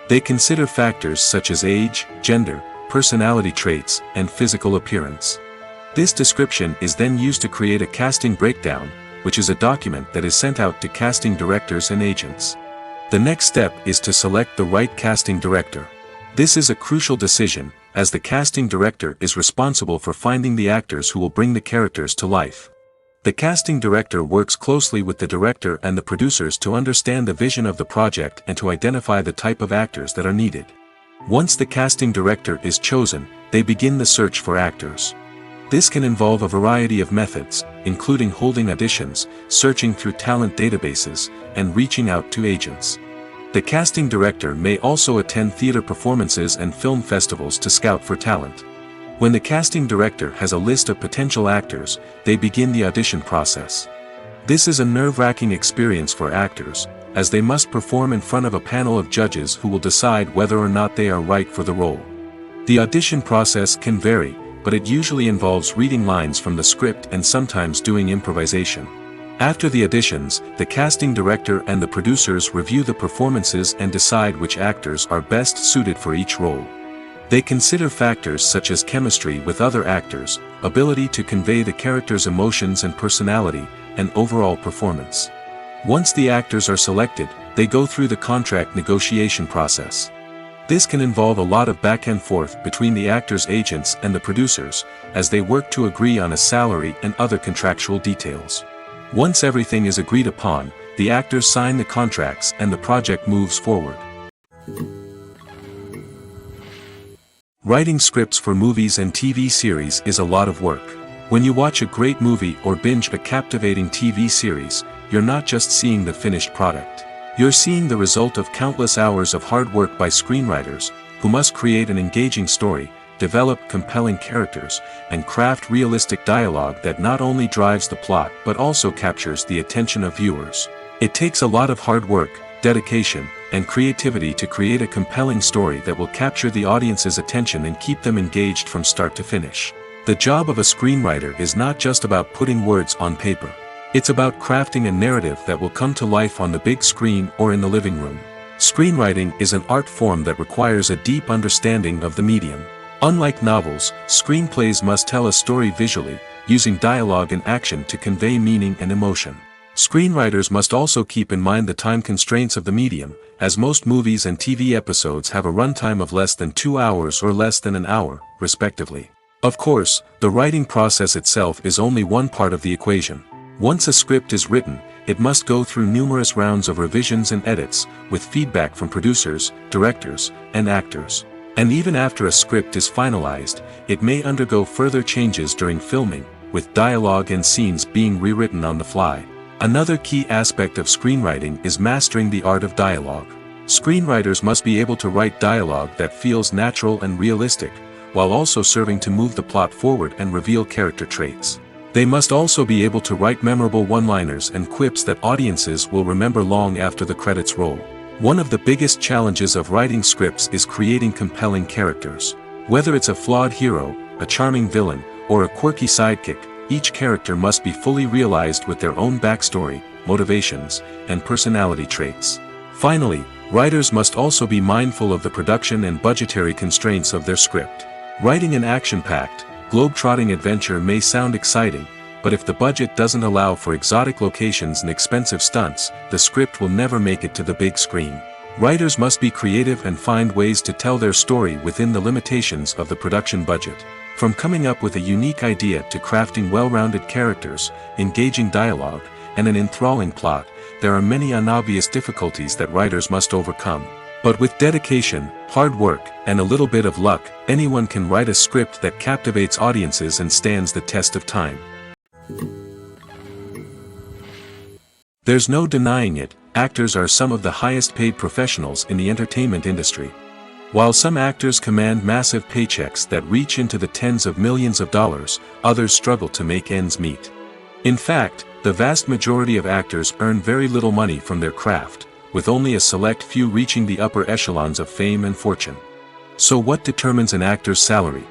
They consider factors such as age, gender, personality traits, and physical appearance. This description is then used to create a casting breakdown, which is a document that is sent out to casting directors and agents. The next step is to select the right casting director. This is a crucial decision, as the casting director is responsible for finding the actors who will bring the characters to life. The casting director works closely with the director and the producers to understand the vision of the project and to identify the type of actors that are needed. Once the casting director is chosen, they begin the search for actors. This can involve a variety of methods, including holding auditions, searching through talent databases, and reaching out to agents. The casting director may also attend theater performances and film festivals to scout for talent. When the casting director has a list of potential actors, they begin the audition process. This is a nerve-wracking experience for actors, as they must perform in front of a panel of judges who will decide whether or not they are right for the role. The audition process can vary, but it usually involves reading lines from the script and sometimes doing improvisation. After the auditions, the casting director and the producers review the performances and decide which actors are best suited for each role. They consider factors such as chemistry with other actors, ability to convey the character's emotions and personality, and overall performance. Once the actors are selected, they go through the contract negotiation process. This can involve a lot of back and forth between the actors' agents and the producers, as they work to agree on a salary and other contractual details. Once everything is agreed upon, the actors sign the contracts and the project moves forward. Writing scripts for movies and TV series is a lot of work. When you watch a great movie or binge a captivating TV series, you're not just seeing the finished product. You're seeing the result of countless hours of hard work by screenwriters, who must create an engaging story, develop compelling characters, and craft realistic dialogue that not only drives the plot but also captures the attention of viewers. It takes a lot of hard work, dedication, and creativity to create a compelling story that will capture the audience's attention and keep them engaged from start to finish. The job of a screenwriter is not just about putting words on paper. It's about crafting a narrative that will come to life on the big screen or in the living room. Screenwriting is an art form that requires a deep understanding of the medium. Unlike novels, screenplays must tell a story visually, using dialogue and action to convey meaning and emotion. Screenwriters must also keep in mind the time constraints of the medium, as most movies and TV episodes have a runtime of less than 2 hours or less than an hour, respectively. Of course, the writing process itself is only one part of the equation. Once a script is written, it must go through numerous rounds of revisions and edits, with feedback from producers, directors, and actors. And even after a script is finalized, it may undergo further changes during filming, with dialogue and scenes being rewritten on the fly. Another key aspect of screenwriting is mastering the art of dialogue. Screenwriters must be able to write dialogue that feels natural and realistic, while also serving to move the plot forward and reveal character traits. They must also be able to write memorable one-liners and quips that audiences will remember long after the credits roll. One of the biggest challenges of writing scripts is creating compelling characters. Whether it's a flawed hero, a charming villain, or a quirky sidekick, each character must be fully realized with their own backstory, motivations, and personality traits. Finally, writers must also be mindful of the production and budgetary constraints of their script. Writing an action-packed, globe-trotting adventure may sound exciting, but if the budget doesn't allow for exotic locations and expensive stunts, the script will never make it to the big screen. Writers must be creative and find ways to tell their story within the limitations of the production budget. From coming up with a unique idea to crafting well-rounded characters, engaging dialogue, and an enthralling plot, there are many unobvious difficulties that writers must overcome. But with dedication, hard work, and a little bit of luck, anyone can write a script that captivates audiences and stands the test of time. There's no denying it, actors are some of the highest-paid professionals in the entertainment industry. While some actors command massive paychecks that reach into the tens of millions of dollars, others struggle to make ends meet. In fact, the vast majority of actors earn very little money from their craft, with only a select few reaching the upper echelons of fame and fortune. So what determines an actor's salary?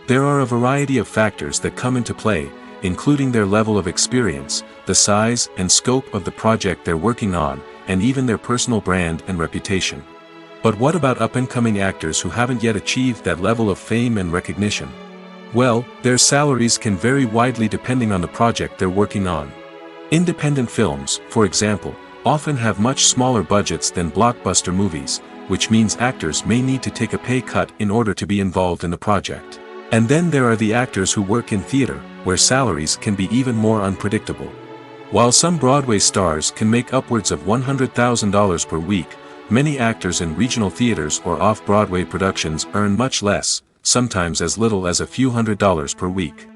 There are a variety of factors that come into play, including their level of experience, the size and scope of the project they're working on, and even their personal brand and reputation. But what about up-and-coming actors who haven't yet achieved that level of fame and recognition? Well, their salaries can vary widely depending on the project they're working on. Independent films, for example, often have much smaller budgets than blockbuster movies, which means actors may need to take a pay cut in order to be involved in the project. And then there are the actors who work in theater, where salaries can be even more unpredictable. While some Broadway stars can make upwards of $100,000 per week, many actors in regional theaters or off-Broadway productions earn much less, sometimes as little as a few $100s per week.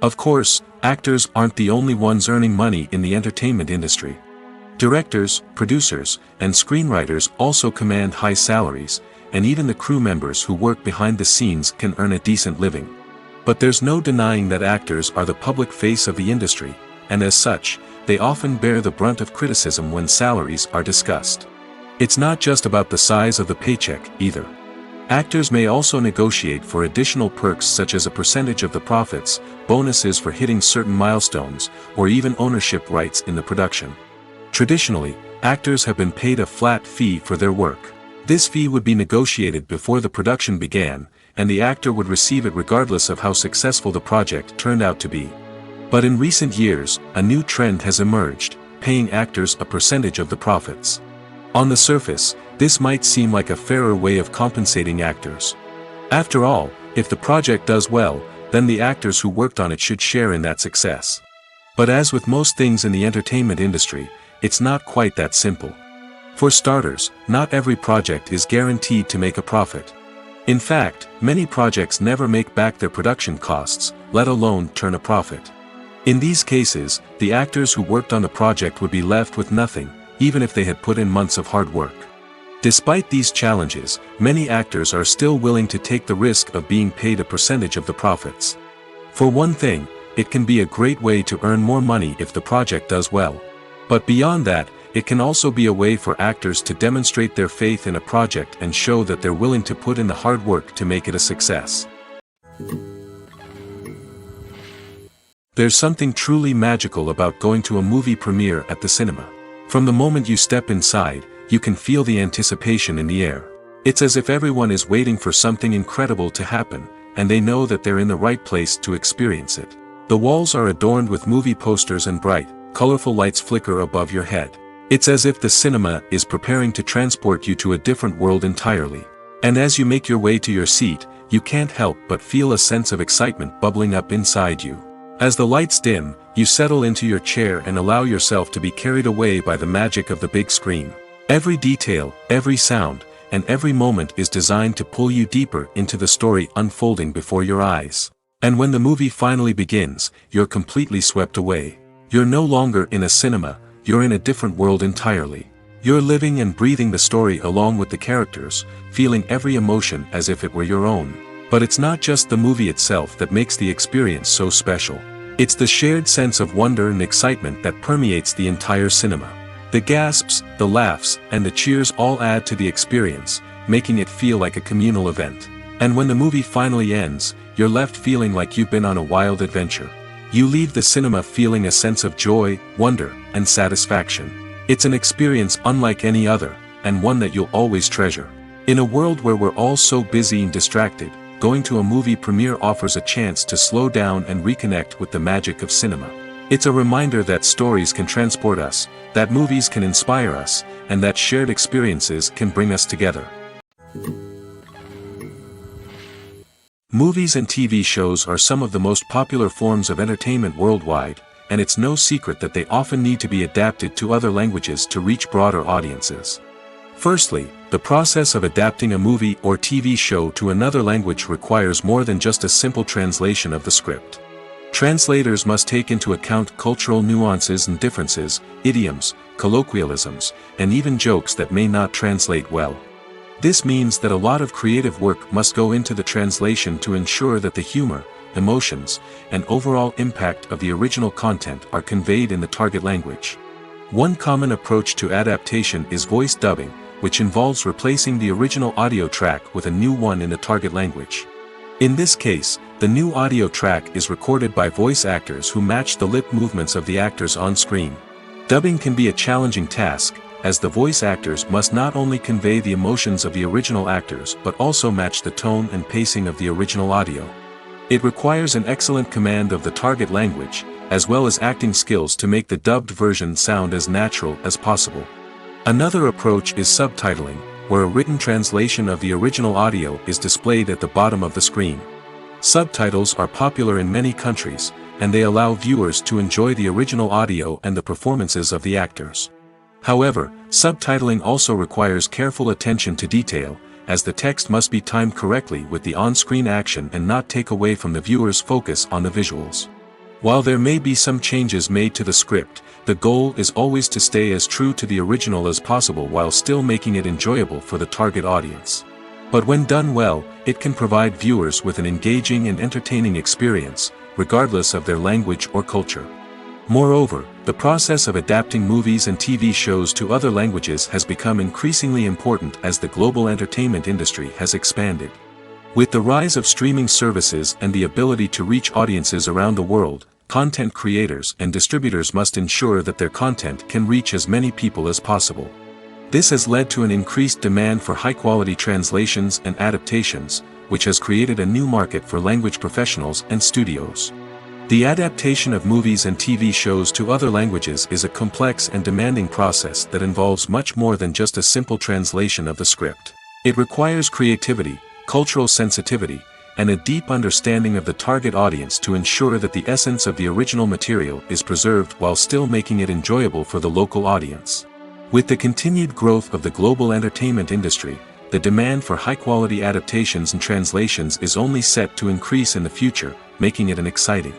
Of course, actors aren't the only ones earning money in the entertainment industry. Directors, producers, and screenwriters also command high salaries, and even the crew members who work behind the scenes can earn a decent living. But there's no denying that actors are the public face of the industry, and as such, they often bear the brunt of criticism when salaries are discussed. It's not just about the size of the paycheck, either. Actors may also negotiate for additional perks such as a percentage of the profits, bonuses for hitting certain milestones, or even ownership rights in the production. Traditionally, actors have been paid a flat fee for their work. This fee would be negotiated before the production began, and the actor would receive it regardless of how successful the project turned out to be. But in recent years, a new trend has emerged, paying actors a percentage of the profits. On the surface, this might seem like a fairer way of compensating actors. After all, if the project does well, then the actors who worked on it should share in that success. But as with most things in the entertainment industry, it's not quite that simple. For starters, not every project is guaranteed to make a profit. In fact, many projects never make back their production costs, let alone turn a profit. In these cases, the actors who worked on the project would be left with nothing, even if they had put in months of hard work. Despite these challenges, many actors are still willing to take the risk of being paid a percentage of the profits. For one thing, it can be a great way to earn more money if the project does well. But beyond that, it can also be a way for actors to demonstrate their faith in a project and show that they're willing to put in the hard work to make it a success. There's something truly magical about going to a movie premiere at the cinema. From the moment you step inside, you can feel the anticipation in the air. It's as if everyone is waiting for something incredible to happen, and they know that they're in the right place to experience it. The walls are adorned with movie posters and bright, colorful lights flicker above your head. It's as if the cinema is preparing to transport you to a different world entirely. And as you make your way to your seat, you can't help but feel a sense of excitement bubbling up inside you. As the lights dim, you settle into your chair and allow yourself to be carried away by the magic of the big screen. Every detail, every sound, and every moment is designed to pull you deeper into the story unfolding before your eyes. And when the movie finally begins, you're completely swept away. You're no longer in a cinema, you're in a different world entirely. You're living and breathing the story along with the characters, feeling every emotion as if it were your own. But it's not just the movie itself that makes the experience so special. It's the shared sense of wonder and excitement that permeates the entire cinema. The gasps, the laughs, and the cheers all add to the experience, making it feel like a communal event. And when the movie finally ends, you're left feeling like you've been on a wild adventure. You leave the cinema feeling a sense of joy, wonder, and satisfaction. It's an experience unlike any other, and one that you'll always treasure. In a world where we're all so busy and distracted, going to a movie premiere offers a chance to slow down and reconnect with the magic of cinema. It's a reminder that stories can transport us, that movies can inspire us, and that shared experiences can bring us together. Movies and TV shows are some of the most popular forms of entertainment worldwide, and it's no secret that they often need to be adapted to other languages to reach broader audiences. Firstly, the process of adapting a movie or TV show to another language requires more than just a simple translation of the script. Translators must take into account cultural nuances and differences, idioms, colloquialisms, and even jokes that may not translate well. This means that a lot of creative work must go into the translation to ensure that the humor, emotions, and overall impact of the original content are conveyed in the target language. One common approach to adaptation is voice dubbing, which involves replacing the original audio track with a new one in the target language. In this case, the new audio track is recorded by voice actors who match the lip movements of the actors on screen. Dubbing can be a challenging task, as the voice actors must not only convey the emotions of the original actors but also match the tone and pacing of the original audio. It requires an excellent command of the target language, as well as acting skills to make the dubbed version sound as natural as possible. Another approach is subtitling, where a written translation of the original audio is displayed at the bottom of the screen. Subtitles are popular in many countries, and they allow viewers to enjoy the original audio and the performances of the actors. However, subtitling also requires careful attention to detail, as the text must be timed correctly with the on-screen action and not take away from the viewer's focus on the visuals. While there may be some changes made to the script, the goal is always to stay as true to the original as possible while still making it enjoyable for the target audience. But when done well, it can provide viewers with an engaging and entertaining experience, regardless of their language or culture. Moreover, the process of adapting movies and TV shows to other languages has become increasingly important as the global entertainment industry has expanded. With the rise of streaming services and the ability to reach audiences around the world, content creators and distributors must ensure that their content can reach as many people as possible. This has led to an increased demand for high-quality translations and adaptations, which has created a new market for language professionals and studios. The adaptation of movies and TV shows to other languages is a complex and demanding process that involves much more than just a simple translation of the script. It requires creativity, cultural sensitivity, and a deep understanding of the target audience to ensure that the essence of the original material is preserved while still making it enjoyable for the local audience. With the continued growth of the global entertainment industry, the demand for high-quality adaptations and translations is only set to increase in the future, making it an exciting.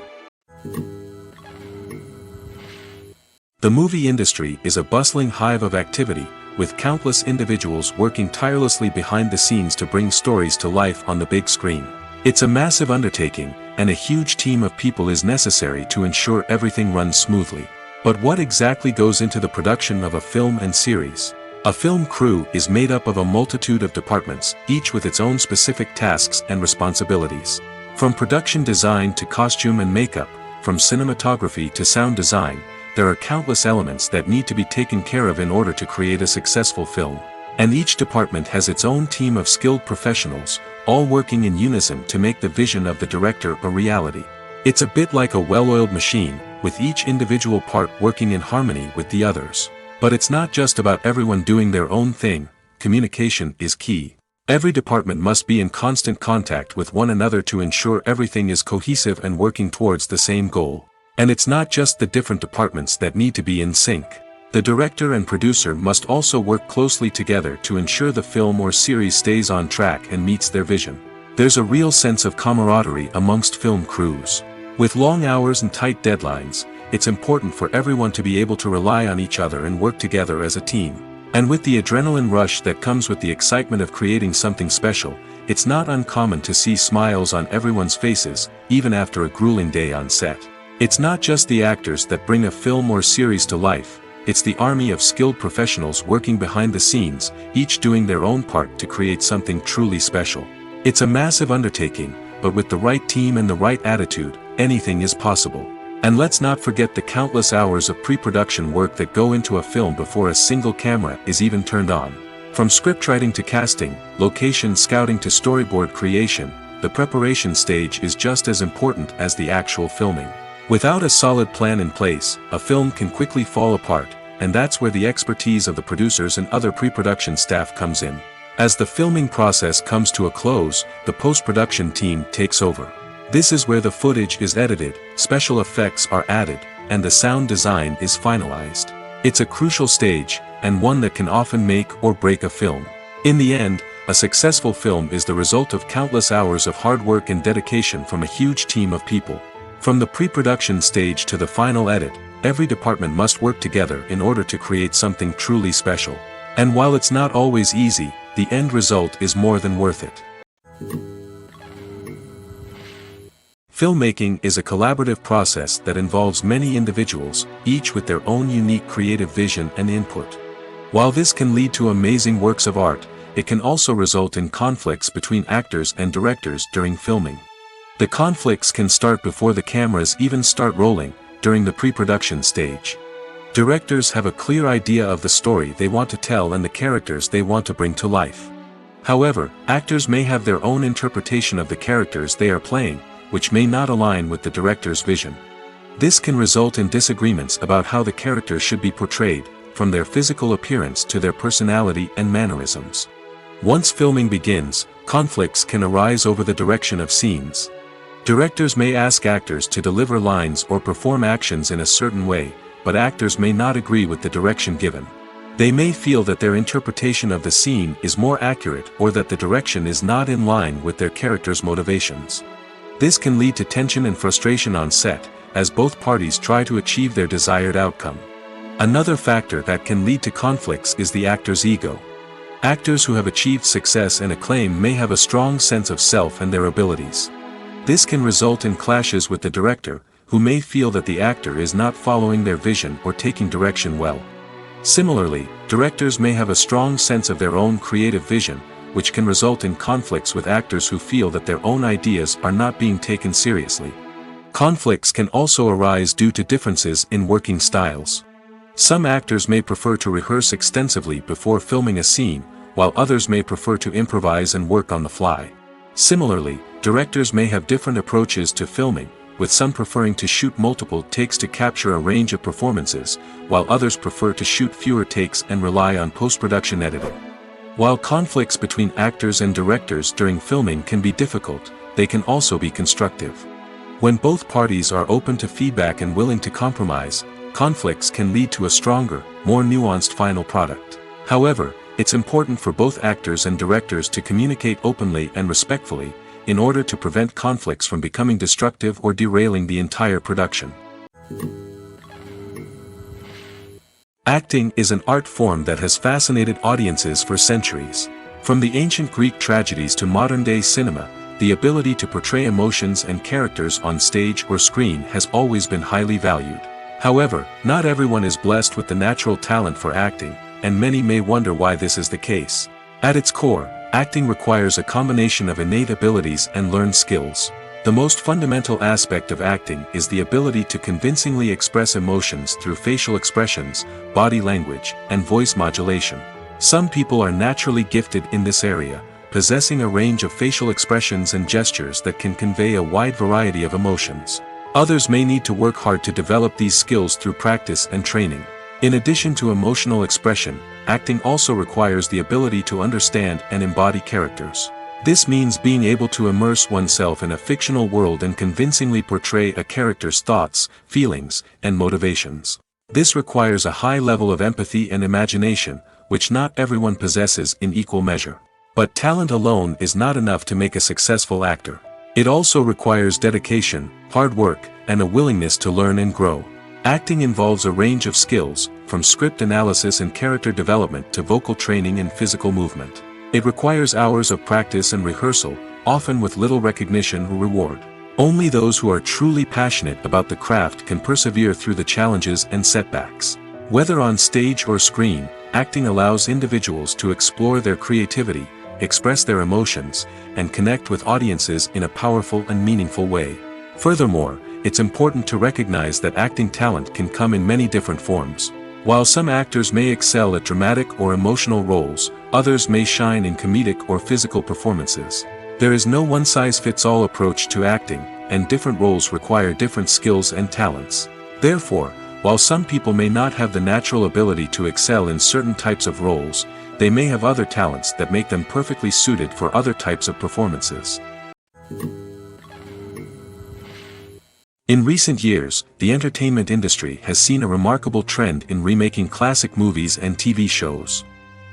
The movie industry is a bustling hive of activity, with countless individuals working tirelessly behind the scenes to bring stories to life on the big screen. It's a massive undertaking, and a huge team of people is necessary to ensure everything runs smoothly. But what exactly goes into the production of a film and series? A film crew is made up of a multitude of departments, each with its own specific tasks and responsibilities. From production design to costume and makeup, from cinematography to sound design, there are countless elements that need to be taken care of in order to create a successful film. And each department has its own team of skilled professionals, all working in unison to make the vision of the director a reality. It's a bit like a well-oiled machine, with each individual part working in harmony with the others. But it's not just about everyone doing their own thing, communication is key. Every department must be in constant contact with one another to ensure everything is cohesive and working towards the same goal. And it's not just the different departments that need to be in sync. The director and producer must also work closely together to ensure the film or series stays on track and meets their vision. There's a real sense of camaraderie amongst film crews. With long hours and tight deadlines, it's important for everyone to be able to rely on each other and work together as a team. And with the adrenaline rush that comes with the excitement of creating something special, it's not uncommon to see smiles on everyone's faces, even after a grueling day on set. It's not just the actors that bring a film or series to life, it's the army of skilled professionals working behind the scenes, each doing their own part to create something truly special. It's a massive undertaking, but with the right team and the right attitude, anything is possible. And let's not forget the countless hours of pre-production work that go into a film before a single camera is even turned on. From scriptwriting to casting, location scouting to storyboard creation, the preparation stage is just as important as the actual filming. Without a solid plan in place, a film can quickly fall apart, and that's where the expertise of the producers and other pre-production staff comes in. As the filming process comes to a close, the post-production team takes over. This is where the footage is edited, special effects are added, and the sound design is finalized. It's a crucial stage, and one that can often make or break a film. In the end, a successful film is the result of countless hours of hard work and dedication from a huge team of people. From the pre-production stage to the final edit, every department must work together in order to create something truly special. And while it's not always easy, the end result is more than worth it. Filmmaking is a collaborative process that involves many individuals, each with their own unique creative vision and input. While this can lead to amazing works of art, it can also result in conflicts between actors and directors during filming. The conflicts can start before the cameras even start rolling, during the pre-production stage. Directors have a clear idea of the story they want to tell and the characters they want to bring to life. However, actors may have their own interpretation of the characters they are playing, which may not align with the director's vision. This can result in disagreements about how the characters should be portrayed, from their physical appearance to their personality and mannerisms. Once filming begins, conflicts can arise over the direction of scenes. Directors may ask actors to deliver lines or perform actions in a certain way, but actors may not agree with the direction given. They may feel that their interpretation of the scene is more accurate or that the direction is not in line with their character's motivations. This can lead to tension and frustration on set, as both parties try to achieve their desired outcome. Another factor that can lead to conflicts is the actor's ego. Actors who have achieved success and acclaim may have a strong sense of self and their abilities. This can result in clashes with the director, who may feel that the actor is not following their vision or taking direction well. Similarly, directors may have a strong sense of their own creative vision, which can result in conflicts with actors who feel that their own ideas are not being taken seriously. Conflicts can also arise due to differences in working styles. Some actors may prefer to rehearse extensively before filming a scene, while others may prefer to improvise and work on the fly. Similarly, directors may have different approaches to filming, with some preferring to shoot multiple takes to capture a range of performances, while others prefer to shoot fewer takes and rely on post-production editing. While conflicts between actors and directors during filming can be difficult, they can also be constructive. When both parties are open to feedback and willing to compromise, conflicts can lead to a stronger, more nuanced final product. However, it's important for both actors and directors to communicate openly and respectfully, in order to prevent conflicts from becoming destructive or derailing the entire production. Acting is an art form that has fascinated audiences for centuries. From the ancient Greek tragedies to modern-day cinema, the ability to portray emotions and characters on stage or screen has always been highly valued. However, not everyone is blessed with the natural talent for acting, and many may wonder why this is the case. At its core, acting requires a combination of innate abilities and learned skills. The most fundamental aspect of acting is the ability to convincingly express emotions through facial expressions, body language, and voice modulation. Some people are naturally gifted in this area, possessing a range of facial expressions and gestures that can convey a wide variety of emotions. Others may need to work hard to develop these skills through practice and training. In addition to emotional expression, acting also requires the ability to understand and embody characters. This means being able to immerse oneself in a fictional world and convincingly portray a character's thoughts, feelings, and motivations. This requires a high level of empathy and imagination, which not everyone possesses in equal measure. But talent alone is not enough to make a successful actor. It also requires dedication, hard work, and a willingness to learn and grow. Acting involves a range of skills, from script analysis and character development to vocal training and physical movement. It requires hours of practice and rehearsal, often with little recognition or reward. Only those who are truly passionate about the craft can persevere through the challenges and setbacks. Whether on stage or screen, acting allows individuals to explore their creativity, express their emotions, and connect with audiences in a powerful and meaningful way. Furthermore, it's important to recognize that acting talent can come in many different forms. While some actors may excel at dramatic or emotional roles, others may shine in comedic or physical performances. There is no one-size-fits-all approach to acting, and different roles require different skills and talents. Therefore, while some people may not have the natural ability to excel in certain types of roles, they may have other talents that make them perfectly suited for other types of performances. In recent years, the entertainment industry has seen a remarkable trend in remaking classic movies and TV shows.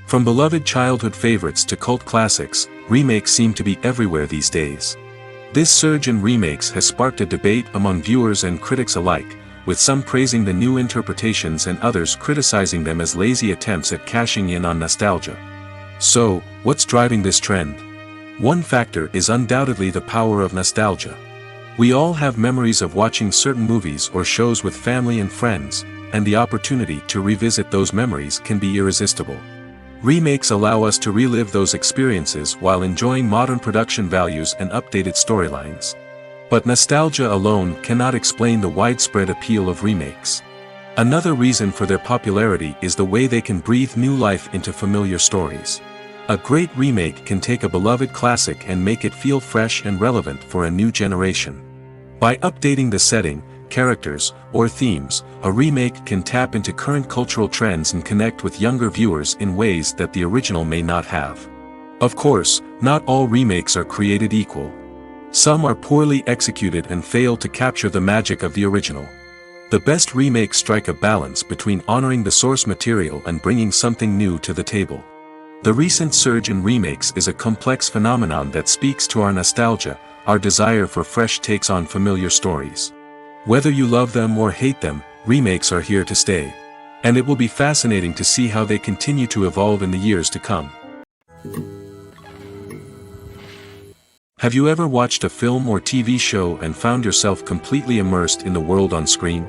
From beloved childhood favorites to cult classics, remakes seem to be everywhere these days. This surge in remakes has sparked a debate among viewers and critics alike, with some praising the new interpretations and others criticizing them as lazy attempts at cashing in on nostalgia. So, what's driving this trend? One factor is undoubtedly the power of nostalgia. We all have memories of watching certain movies or shows with family and friends, and the opportunity to revisit those memories can be irresistible. Remakes allow us to relive those experiences while enjoying modern production values and updated storylines. But nostalgia alone cannot explain the widespread appeal of remakes. Another reason for their popularity is the way they can breathe new life into familiar stories. A great remake can take a beloved classic and make it feel fresh and relevant for a new generation. By updating the setting, characters, or themes, a remake can tap into current cultural trends and connect with younger viewers in ways that the original may not have. Of course, not all remakes are created equal. Some are poorly executed and fail to capture the magic of the original. The best remakes strike a balance between honoring the source material and bringing something new to the table. The recent surge in remakes is a complex phenomenon that speaks to our nostalgia, our desire for fresh takes on familiar stories. Whether you love them or hate them, remakes are here to stay. And it will be fascinating to see how they continue to evolve in the years to come. Have you ever watched a film or TV show and found yourself completely immersed in the world on screen?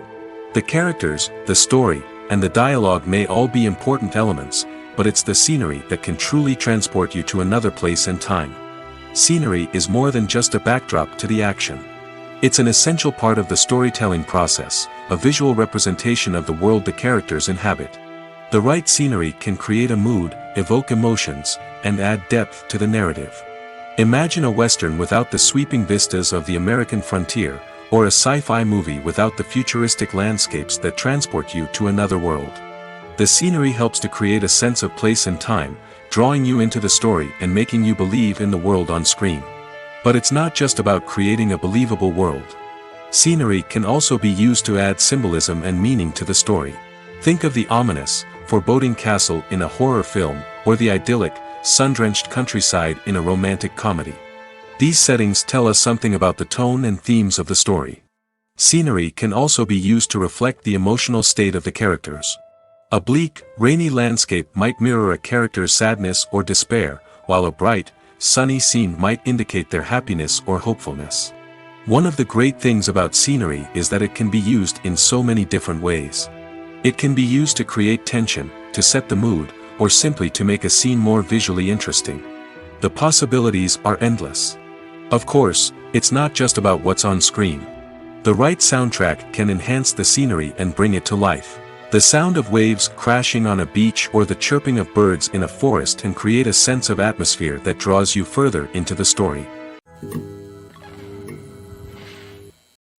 The characters, the story, and the dialogue may all be important elements, but it's the scenery that can truly transport you to another place and time. Scenery is more than just a backdrop to the action. It's an essential part of the storytelling process, a visual representation of the world the characters inhabit. The right scenery can create a mood, evoke emotions, and add depth to the narrative. Imagine a Western without the sweeping vistas of the American frontier, or a sci-fi movie without the futuristic landscapes that transport you to another world. The scenery helps to create a sense of place and time, drawing you into the story and making you believe in the world on screen. But it's not just about creating a believable world. Scenery can also be used to add symbolism and meaning to the story. Think of the ominous, foreboding castle in a horror film, or the idyllic, sun-drenched countryside in a romantic comedy. These settings tell us something about the tone and themes of the story. Scenery can also be used to reflect the emotional state of the characters. A bleak, rainy landscape might mirror a character's sadness or despair, while a bright, sunny scene might indicate their happiness or hopefulness. One of the great things about scenery is that it can be used in so many different ways. It can be used to create tension, to set the mood, or simply to make a scene more visually interesting. The possibilities are endless. Of course, it's not just about what's on screen. The right soundtrack can enhance the scenery and bring it to life. The sound of waves crashing on a beach or the chirping of birds in a forest can create a sense of atmosphere that draws you further into the story.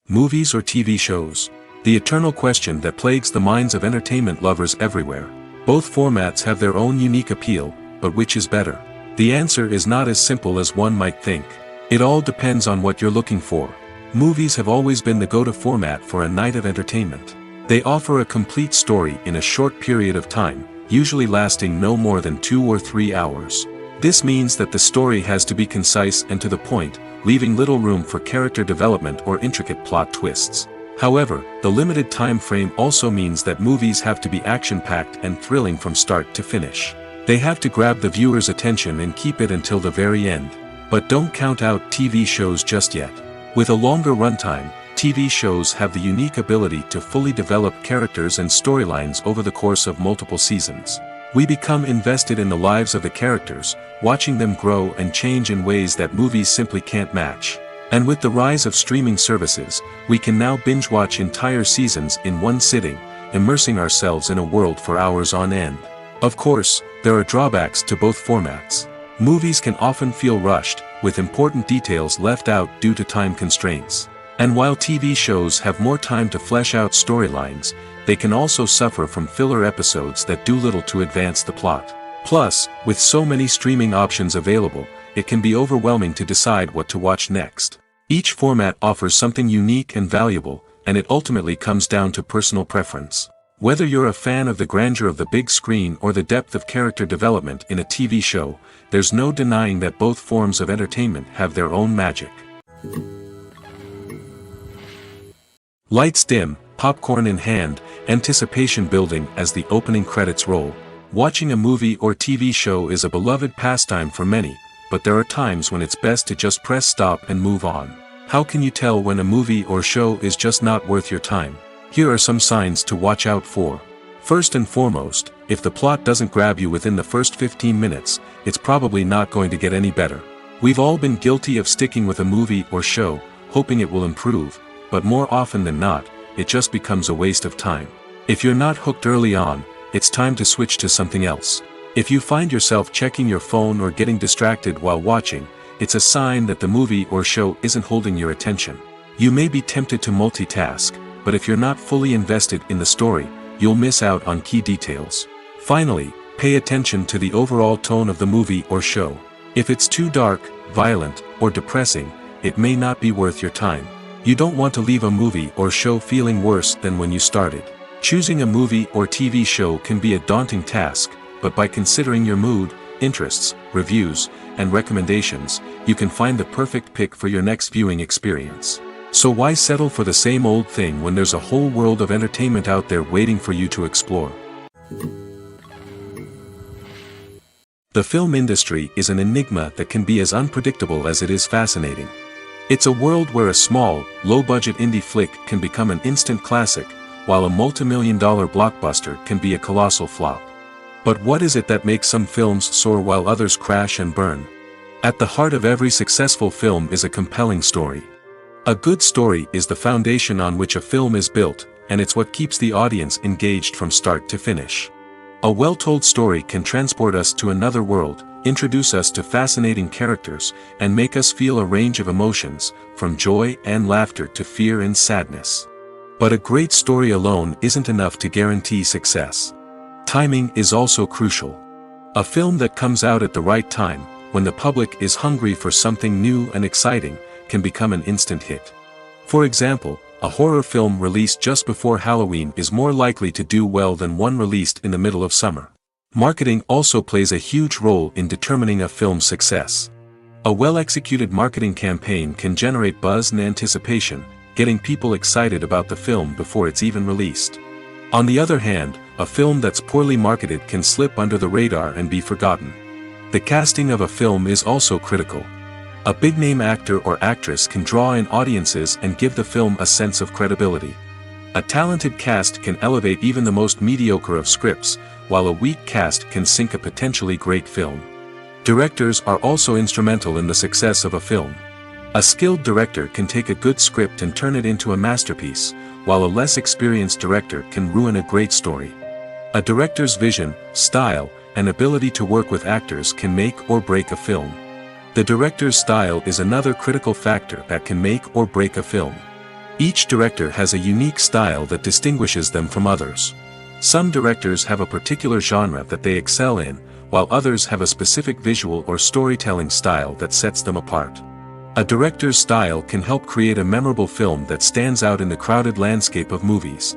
Movies or TV shows? The eternal question that plagues the minds of entertainment lovers everywhere. Both formats have their own unique appeal, but which is better? The answer is not as simple as one might think. It all depends on what you're looking for. Movies have always been the go-to format for a night of entertainment. They offer a complete story in a short period of time, usually lasting no more than 2 or 3 hours. This means that the story has to be concise and to the point, leaving little room for character development or intricate plot twists. However, the limited time frame also means that movies have to be action-packed and thrilling from start to finish. They have to grab the viewer's attention and keep it until the very end. But don't count out TV shows just yet. With a longer runtime, TV shows have the unique ability to fully develop characters and storylines over the course of multiple seasons. We become invested in the lives of the characters, watching them grow and change in ways that movies simply can't match. And with the rise of streaming services, we can now binge-watch entire seasons in one sitting, immersing ourselves in a world for hours on end. Of course, there are drawbacks to both formats. Movies can often feel rushed, with important details left out due to time constraints. And while TV shows have more time to flesh out storylines, they can also suffer from filler episodes that do little to advance the plot. Plus, with so many streaming options available, it can be overwhelming to decide what to watch next. Each format offers something unique and valuable, and it ultimately comes down to personal preference. Whether you're a fan of the grandeur of the big screen or the depth of character development in a TV show, there's no denying that both forms of entertainment have their own magic. Lights dim, popcorn in hand, anticipation building as the opening credits roll. Watching a movie or TV show is a beloved pastime for many, but there are times when it's best to just press stop and move on. How can you tell when a movie or show is just not worth your time? Here are some signs to watch out for. First and foremost, if the plot doesn't grab you within the first 15 minutes, it's probably not going to get any better. We've all been guilty of sticking with a movie or show, hoping it will improve, but more often than not, it just becomes a waste of time. If you're not hooked early on, it's time to switch to something else. If you find yourself checking your phone or getting distracted while watching, it's a sign that the movie or show isn't holding your attention. You may be tempted to multitask, but if you're not fully invested in the story, you'll miss out on key details. Finally, pay attention to the overall tone of the movie or show. If it's too dark, violent, or depressing, it may not be worth your time. You don't want to leave a movie or show feeling worse than when you started. Choosing a movie or TV show can be a daunting task, but by considering your mood, interests, reviews, and recommendations, you can find the perfect pick for your next viewing experience. So why settle for the same old thing when there's a whole world of entertainment out there waiting for you to explore? The film industry is an enigma that can be as unpredictable as it is fascinating. It's a world where a small, low-budget indie flick can become an instant classic, while a multi-million-dollar blockbuster can be a colossal flop. But what is it that makes some films soar while others crash and burn? At the heart of every successful film is a compelling story. A good story is the foundation on which a film is built, and it's what keeps the audience engaged from start to finish. A well-told story can transport us to another world, introduce us to fascinating characters, and make us feel a range of emotions, from joy and laughter to fear and sadness. But a great story alone isn't enough to guarantee success. Timing is also crucial. A film that comes out at the right time, when the public is hungry for something new and exciting, can become an instant hit. For example, a horror film released just before Halloween is more likely to do well than one released in the middle of summer. Marketing also plays a huge role in determining a film's success. A well-executed marketing campaign can generate buzz and anticipation, getting people excited about the film before it's even released. On the other hand, a film that's poorly marketed can slip under the radar and be forgotten. The casting of a film is also critical. A big-name actor or actress can draw in audiences and give the film a sense of credibility. A talented cast can elevate even the most mediocre of scripts, while a weak cast can sink a potentially great film. Directors are also instrumental in the success of a film. A skilled director can take a good script and turn it into a masterpiece, while a less experienced director can ruin a great story. A director's vision, style, and ability to work with actors can make or break a film. The director's style is another critical factor that can make or break a film. Each director has a unique style that distinguishes them from others. Some directors have a particular genre that they excel in, while others have a specific visual or storytelling style that sets them apart. A director's style can help create a memorable film that stands out in the crowded landscape of movies.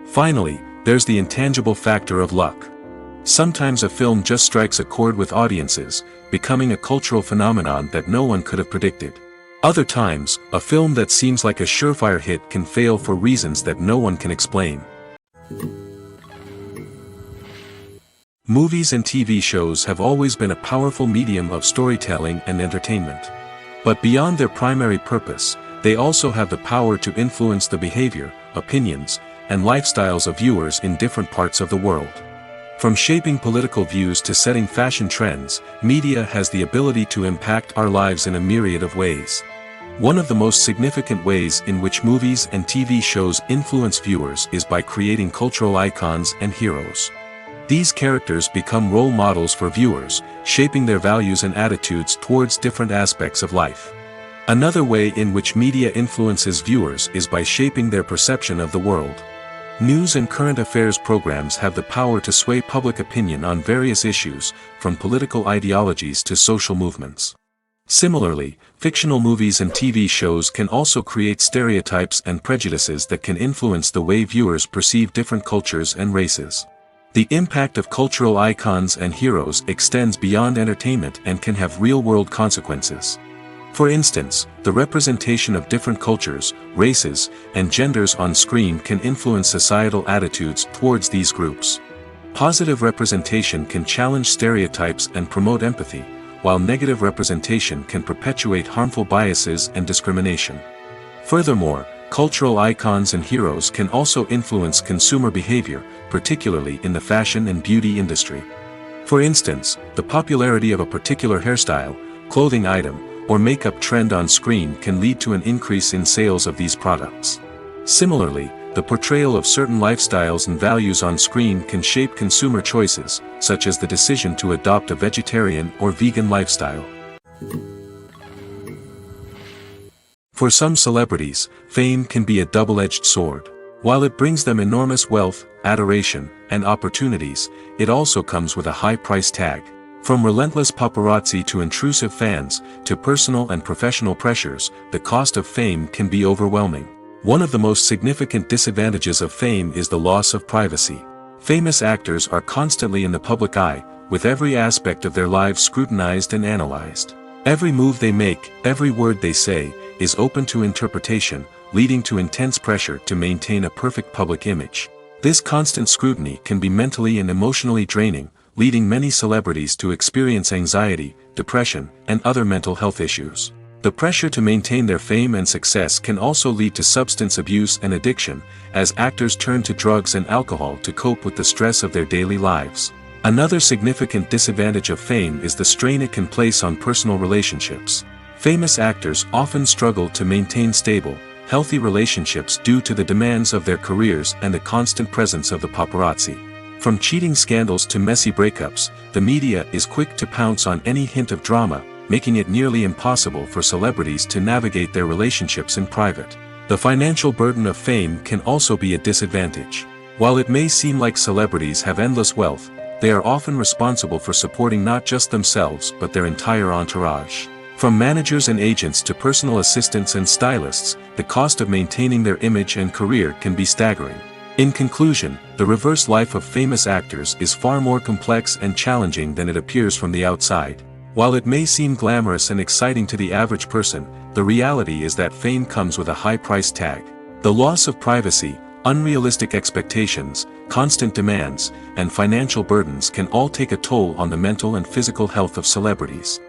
Finally, there's the intangible factor of luck. Sometimes a film just strikes a chord with audiences, becoming a cultural phenomenon that no one could have predicted. Other times, a film that seems like a surefire hit can fail for reasons that no one can explain. Movies and TV shows have always been a powerful medium of storytelling and entertainment. But beyond their primary purpose, they also have the power to influence the behavior, opinions, and lifestyles of viewers in different parts of the world. From shaping political views to setting fashion trends, media has the ability to impact our lives in a myriad of ways. One of the most significant ways in which movies and TV shows influence viewers is by creating cultural icons and heroes. These characters become role models for viewers, shaping their values and attitudes towards different aspects of life. Another way in which media influences viewers is by shaping their perception of the world. News and current affairs programs have the power to sway public opinion on various issues, from political ideologies to social movements. Similarly, fictional movies and TV shows can also create stereotypes and prejudices that can influence the way viewers perceive different cultures and races. The impact of cultural icons and heroes extends beyond entertainment and can have real-world consequences. For instance, the representation of different cultures, races, and genders on screen can influence societal attitudes towards these groups. Positive representation can challenge stereotypes and promote empathy, while negative representation can perpetuate harmful biases and discrimination. Furthermore, cultural icons and heroes can also influence consumer behavior, particularly in the fashion and beauty industry. For instance, the popularity of a particular hairstyle, clothing item, or makeup trend on screen can lead to an increase in sales of these products. Similarly, the portrayal of certain lifestyles and values on screen can shape consumer choices, such as the decision to adopt a vegetarian or vegan lifestyle. For some celebrities, fame can be a double-edged sword. While it brings them enormous wealth, adoration, and opportunities, it also comes with a high price tag. From relentless paparazzi to intrusive fans, to personal and professional pressures, the cost of fame can be overwhelming. One of the most significant disadvantages of fame is the loss of privacy. Famous actors are constantly in the public eye, with every aspect of their lives scrutinized and analyzed. Every move they make, every word they say, is open to interpretation, leading to intense pressure to maintain a perfect public image. This constant scrutiny can be mentally and emotionally draining, leading many celebrities to experience anxiety, depression, and other mental health issues. The pressure to maintain their fame and success can also lead to substance abuse and addiction, as actors turn to drugs and alcohol to cope with the stress of their daily lives. Another significant disadvantage of fame is the strain it can place on personal relationships. Famous actors often struggle to maintain stable, healthy relationships due to the demands of their careers and the constant presence of the paparazzi. From cheating scandals to messy breakups, the media is quick to pounce on any hint of drama, making it nearly impossible for celebrities to navigate their relationships in private. The financial burden of fame can also be a disadvantage. While it may seem like celebrities have endless wealth, they are often responsible for supporting not just themselves but their entire entourage. From managers and agents to personal assistants and stylists, the cost of maintaining their image and career can be staggering. In conclusion, the reverse life of famous actors is far more complex and challenging than it appears from the outside. While it may seem glamorous and exciting to the average person, the reality is that fame comes with a high price tag. The loss of privacy, unrealistic expectations, constant demands, and financial burdens can all take a toll on the mental and physical health of celebrities.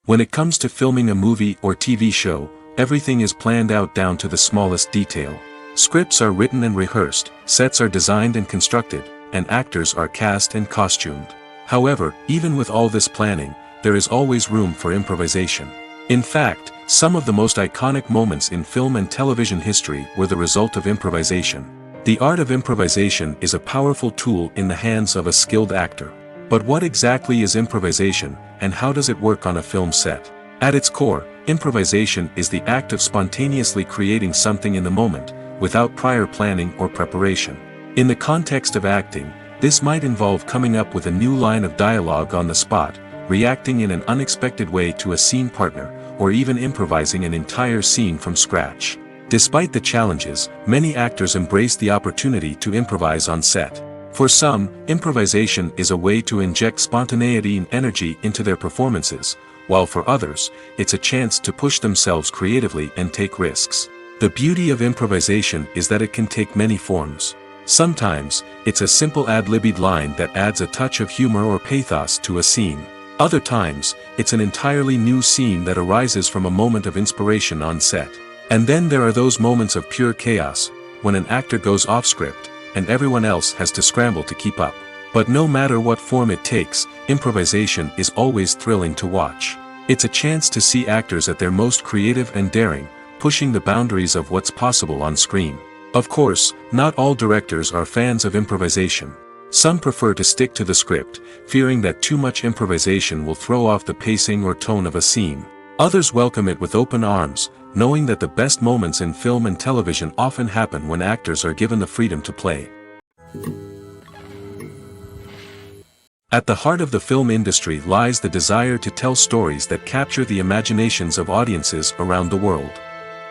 When it comes to filming a movie or TV show, everything is planned out down to the smallest detail. Scripts are written and rehearsed, sets are designed and constructed, and actors are cast and costumed. However, even with all this planning, there is always room for improvisation. In fact, some of the most iconic moments in film and television history were the result of improvisation. The art of improvisation is a powerful tool in the hands of a skilled actor. But what exactly is improvisation, and how does it work on a film set? At its core, improvisation is the act of spontaneously creating something in the moment, without prior planning or preparation. In the context of acting, this might involve coming up with a new line of dialogue on the spot, reacting in an unexpected way to a scene partner, or even improvising an entire scene from scratch. Despite the challenges, many actors embrace the opportunity to improvise on set. For some, improvisation is a way to inject spontaneity and energy into their performances, while for others, it's a chance to push themselves creatively and take risks. The beauty of improvisation is that it can take many forms. Sometimes, it's a simple ad-libbed line that adds a touch of humor or pathos to a scene. Other times, it's an entirely new scene that arises from a moment of inspiration on set. And then there are those moments of pure chaos, when an actor goes off script, and everyone else has to scramble to keep up. But no matter what form it takes, improvisation is always thrilling to watch. It's a chance to see actors at their most creative and daring, pushing the boundaries of what's possible on screen. Of course, not all directors are fans of improvisation. Some prefer to stick to the script, fearing that too much improvisation will throw off the pacing or tone of a scene. Others welcome it with open arms, knowing that the best moments in film and television often happen when actors are given the freedom to play. At the heart of the film industry lies the desire to tell stories that capture the imaginations of audiences around the world.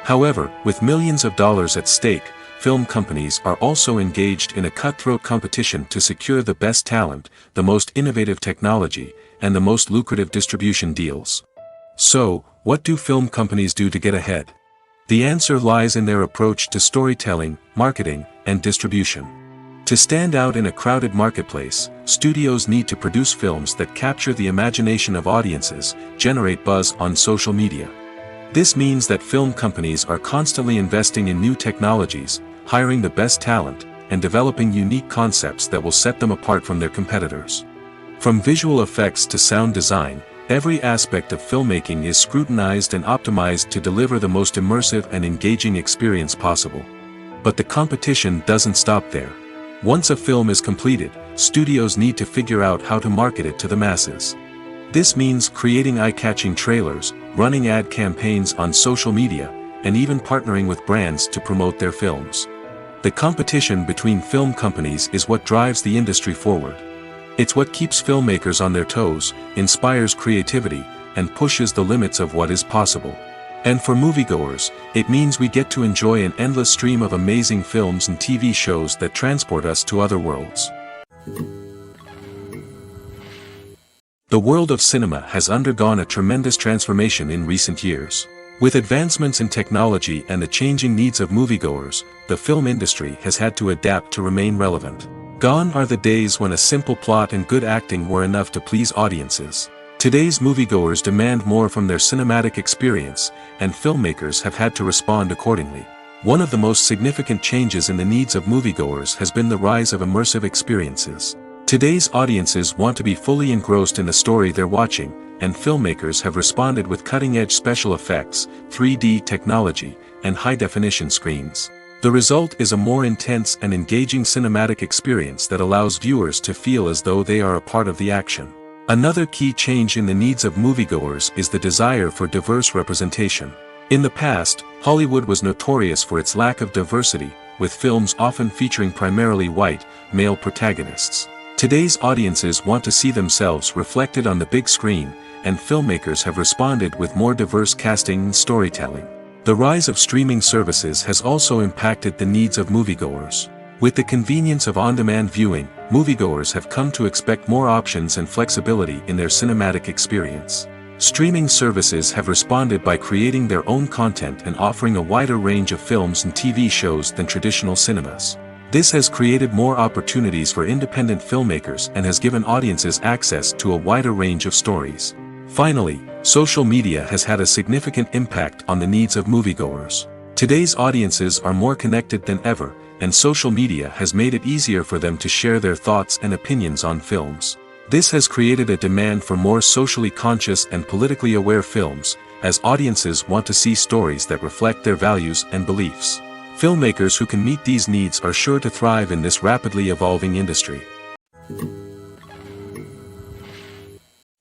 However, with millions of dollars at stake, film companies are also engaged in a cutthroat competition to secure the best talent, the most innovative technology, and the most lucrative distribution deals. So, what do film companies do to get ahead? The answer lies in their approach to storytelling, marketing, and distribution. To stand out in a crowded marketplace, studios need to produce films that capture the imagination of audiences, generate buzz on social media. This means that film companies are constantly investing in new technologies, hiring the best talent, and developing unique concepts that will set them apart from their competitors. From visual effects to sound design, every aspect of filmmaking is scrutinized and optimized to deliver the most immersive and engaging experience possible. But the competition doesn't stop there. Once a film is completed, studios need to figure out how to market it to the masses. This means creating eye-catching trailers, running ad campaigns on social media, and even partnering with brands to promote their films. The competition between film companies is what drives the industry forward. It's what keeps filmmakers on their toes, inspires creativity, and pushes the limits of what is possible. And for moviegoers, it means we get to enjoy an endless stream of amazing films and TV shows that transport us to other worlds. The world of cinema has undergone a tremendous transformation in recent years. With advancements in technology and the changing needs of moviegoers, the film industry has had to adapt to remain relevant. Gone are the days when a simple plot and good acting were enough to please audiences. Today's moviegoers demand more from their cinematic experience, and filmmakers have had to respond accordingly. One of the most significant changes in the needs of moviegoers has been the rise of immersive experiences. Today's audiences want to be fully engrossed in the story they're watching, and filmmakers have responded with cutting-edge special effects, 3D technology, and high-definition screens. The result is a more intense and engaging cinematic experience that allows viewers to feel as though they are a part of the action. Another key change in the needs of moviegoers is the desire for diverse representation. In the past, Hollywood was notorious for its lack of diversity, with films often featuring primarily white, male protagonists. Today's audiences want to see themselves reflected on the big screen, and filmmakers have responded with more diverse casting and storytelling. The rise of streaming services has also impacted the needs of moviegoers. With the convenience of on-demand viewing, moviegoers have come to expect more options and flexibility in their cinematic experience. Streaming services have responded by creating their own content and offering a wider range of films and TV shows than traditional cinemas. This has created more opportunities for independent filmmakers and has given audiences access to a wider range of stories. Finally, social media has had a significant impact on the needs of moviegoers. Today's audiences are more connected than ever, and social media has made it easier for them to share their thoughts and opinions on films. This has created a demand for more socially conscious and politically aware films, as audiences want to see stories that reflect their values and beliefs. Filmmakers who can meet these needs are sure to thrive in this rapidly evolving industry.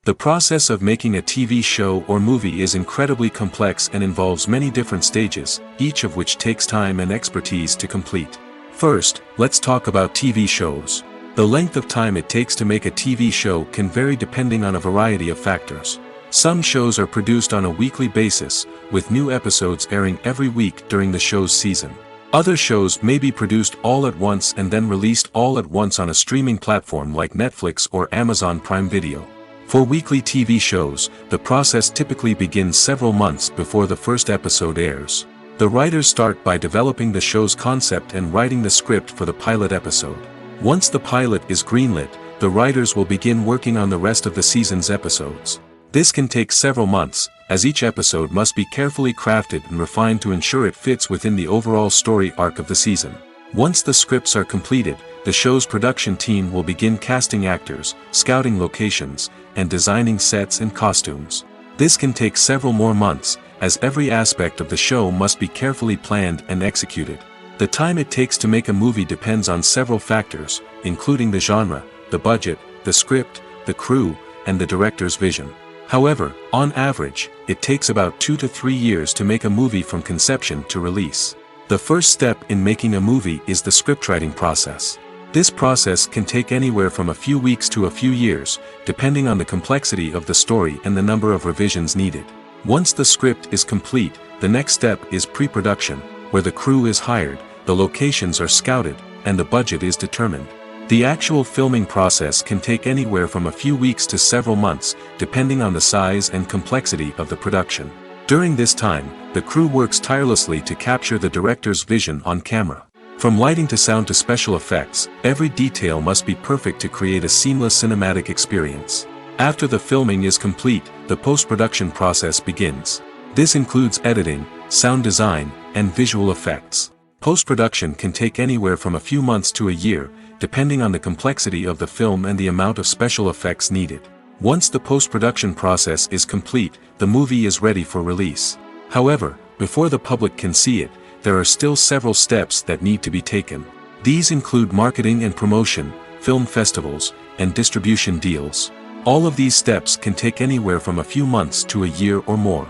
The process of making a TV show or movie is incredibly complex and involves many different stages, each of which takes time and expertise to complete. First, let's talk about TV shows. The length of time it takes to make a TV show can vary depending on a variety of factors. Some shows are produced on a weekly basis, with new episodes airing every week during the show's season. Other shows may be produced all at once and then released all at once on a streaming platform like Netflix or Amazon Prime Video. For weekly TV shows, the process typically begins several months before the first episode airs. The writers start by developing the show's concept and writing the script for the pilot episode. Once the pilot is greenlit, the writers will begin working on the rest of the season's episodes. This can take several months, as each episode must be carefully crafted and refined to ensure it fits within the overall story arc of the season. Once the scripts are completed, the show's production team will begin casting actors, scouting locations, and designing sets and costumes. This can take several more months, as every aspect of the show must be carefully planned and executed. The time it takes to make a movie depends on several factors, including the genre, the budget, the script, the crew, and the director's vision. However, on average, it takes about 2 to 3 years to make a movie from conception to release. The first step in making a movie is the scriptwriting process. This process can take anywhere from a few weeks to a few years, depending on the complexity of the story and the number of revisions needed. Once the script is complete, the next step is pre-production, where the crew is hired, the locations are scouted, and the budget is determined. The actual filming process can take anywhere from a few weeks to several months, depending on the size and complexity of the production. During this time, the crew works tirelessly to capture the director's vision on camera. From lighting to sound to special effects, every detail must be perfect to create a seamless cinematic experience. After the filming is complete, the post-production process begins. This includes editing, sound design, and visual effects. Post-production can take anywhere from a few months to a year, depending on the complexity of the film and the amount of special effects needed. Once the post-production process is complete, the movie is ready for release. However, before the public can see it, there are still several steps that need to be taken. These include marketing and promotion, film festivals, and distribution deals. All of these steps can take anywhere from a few months to a year or more.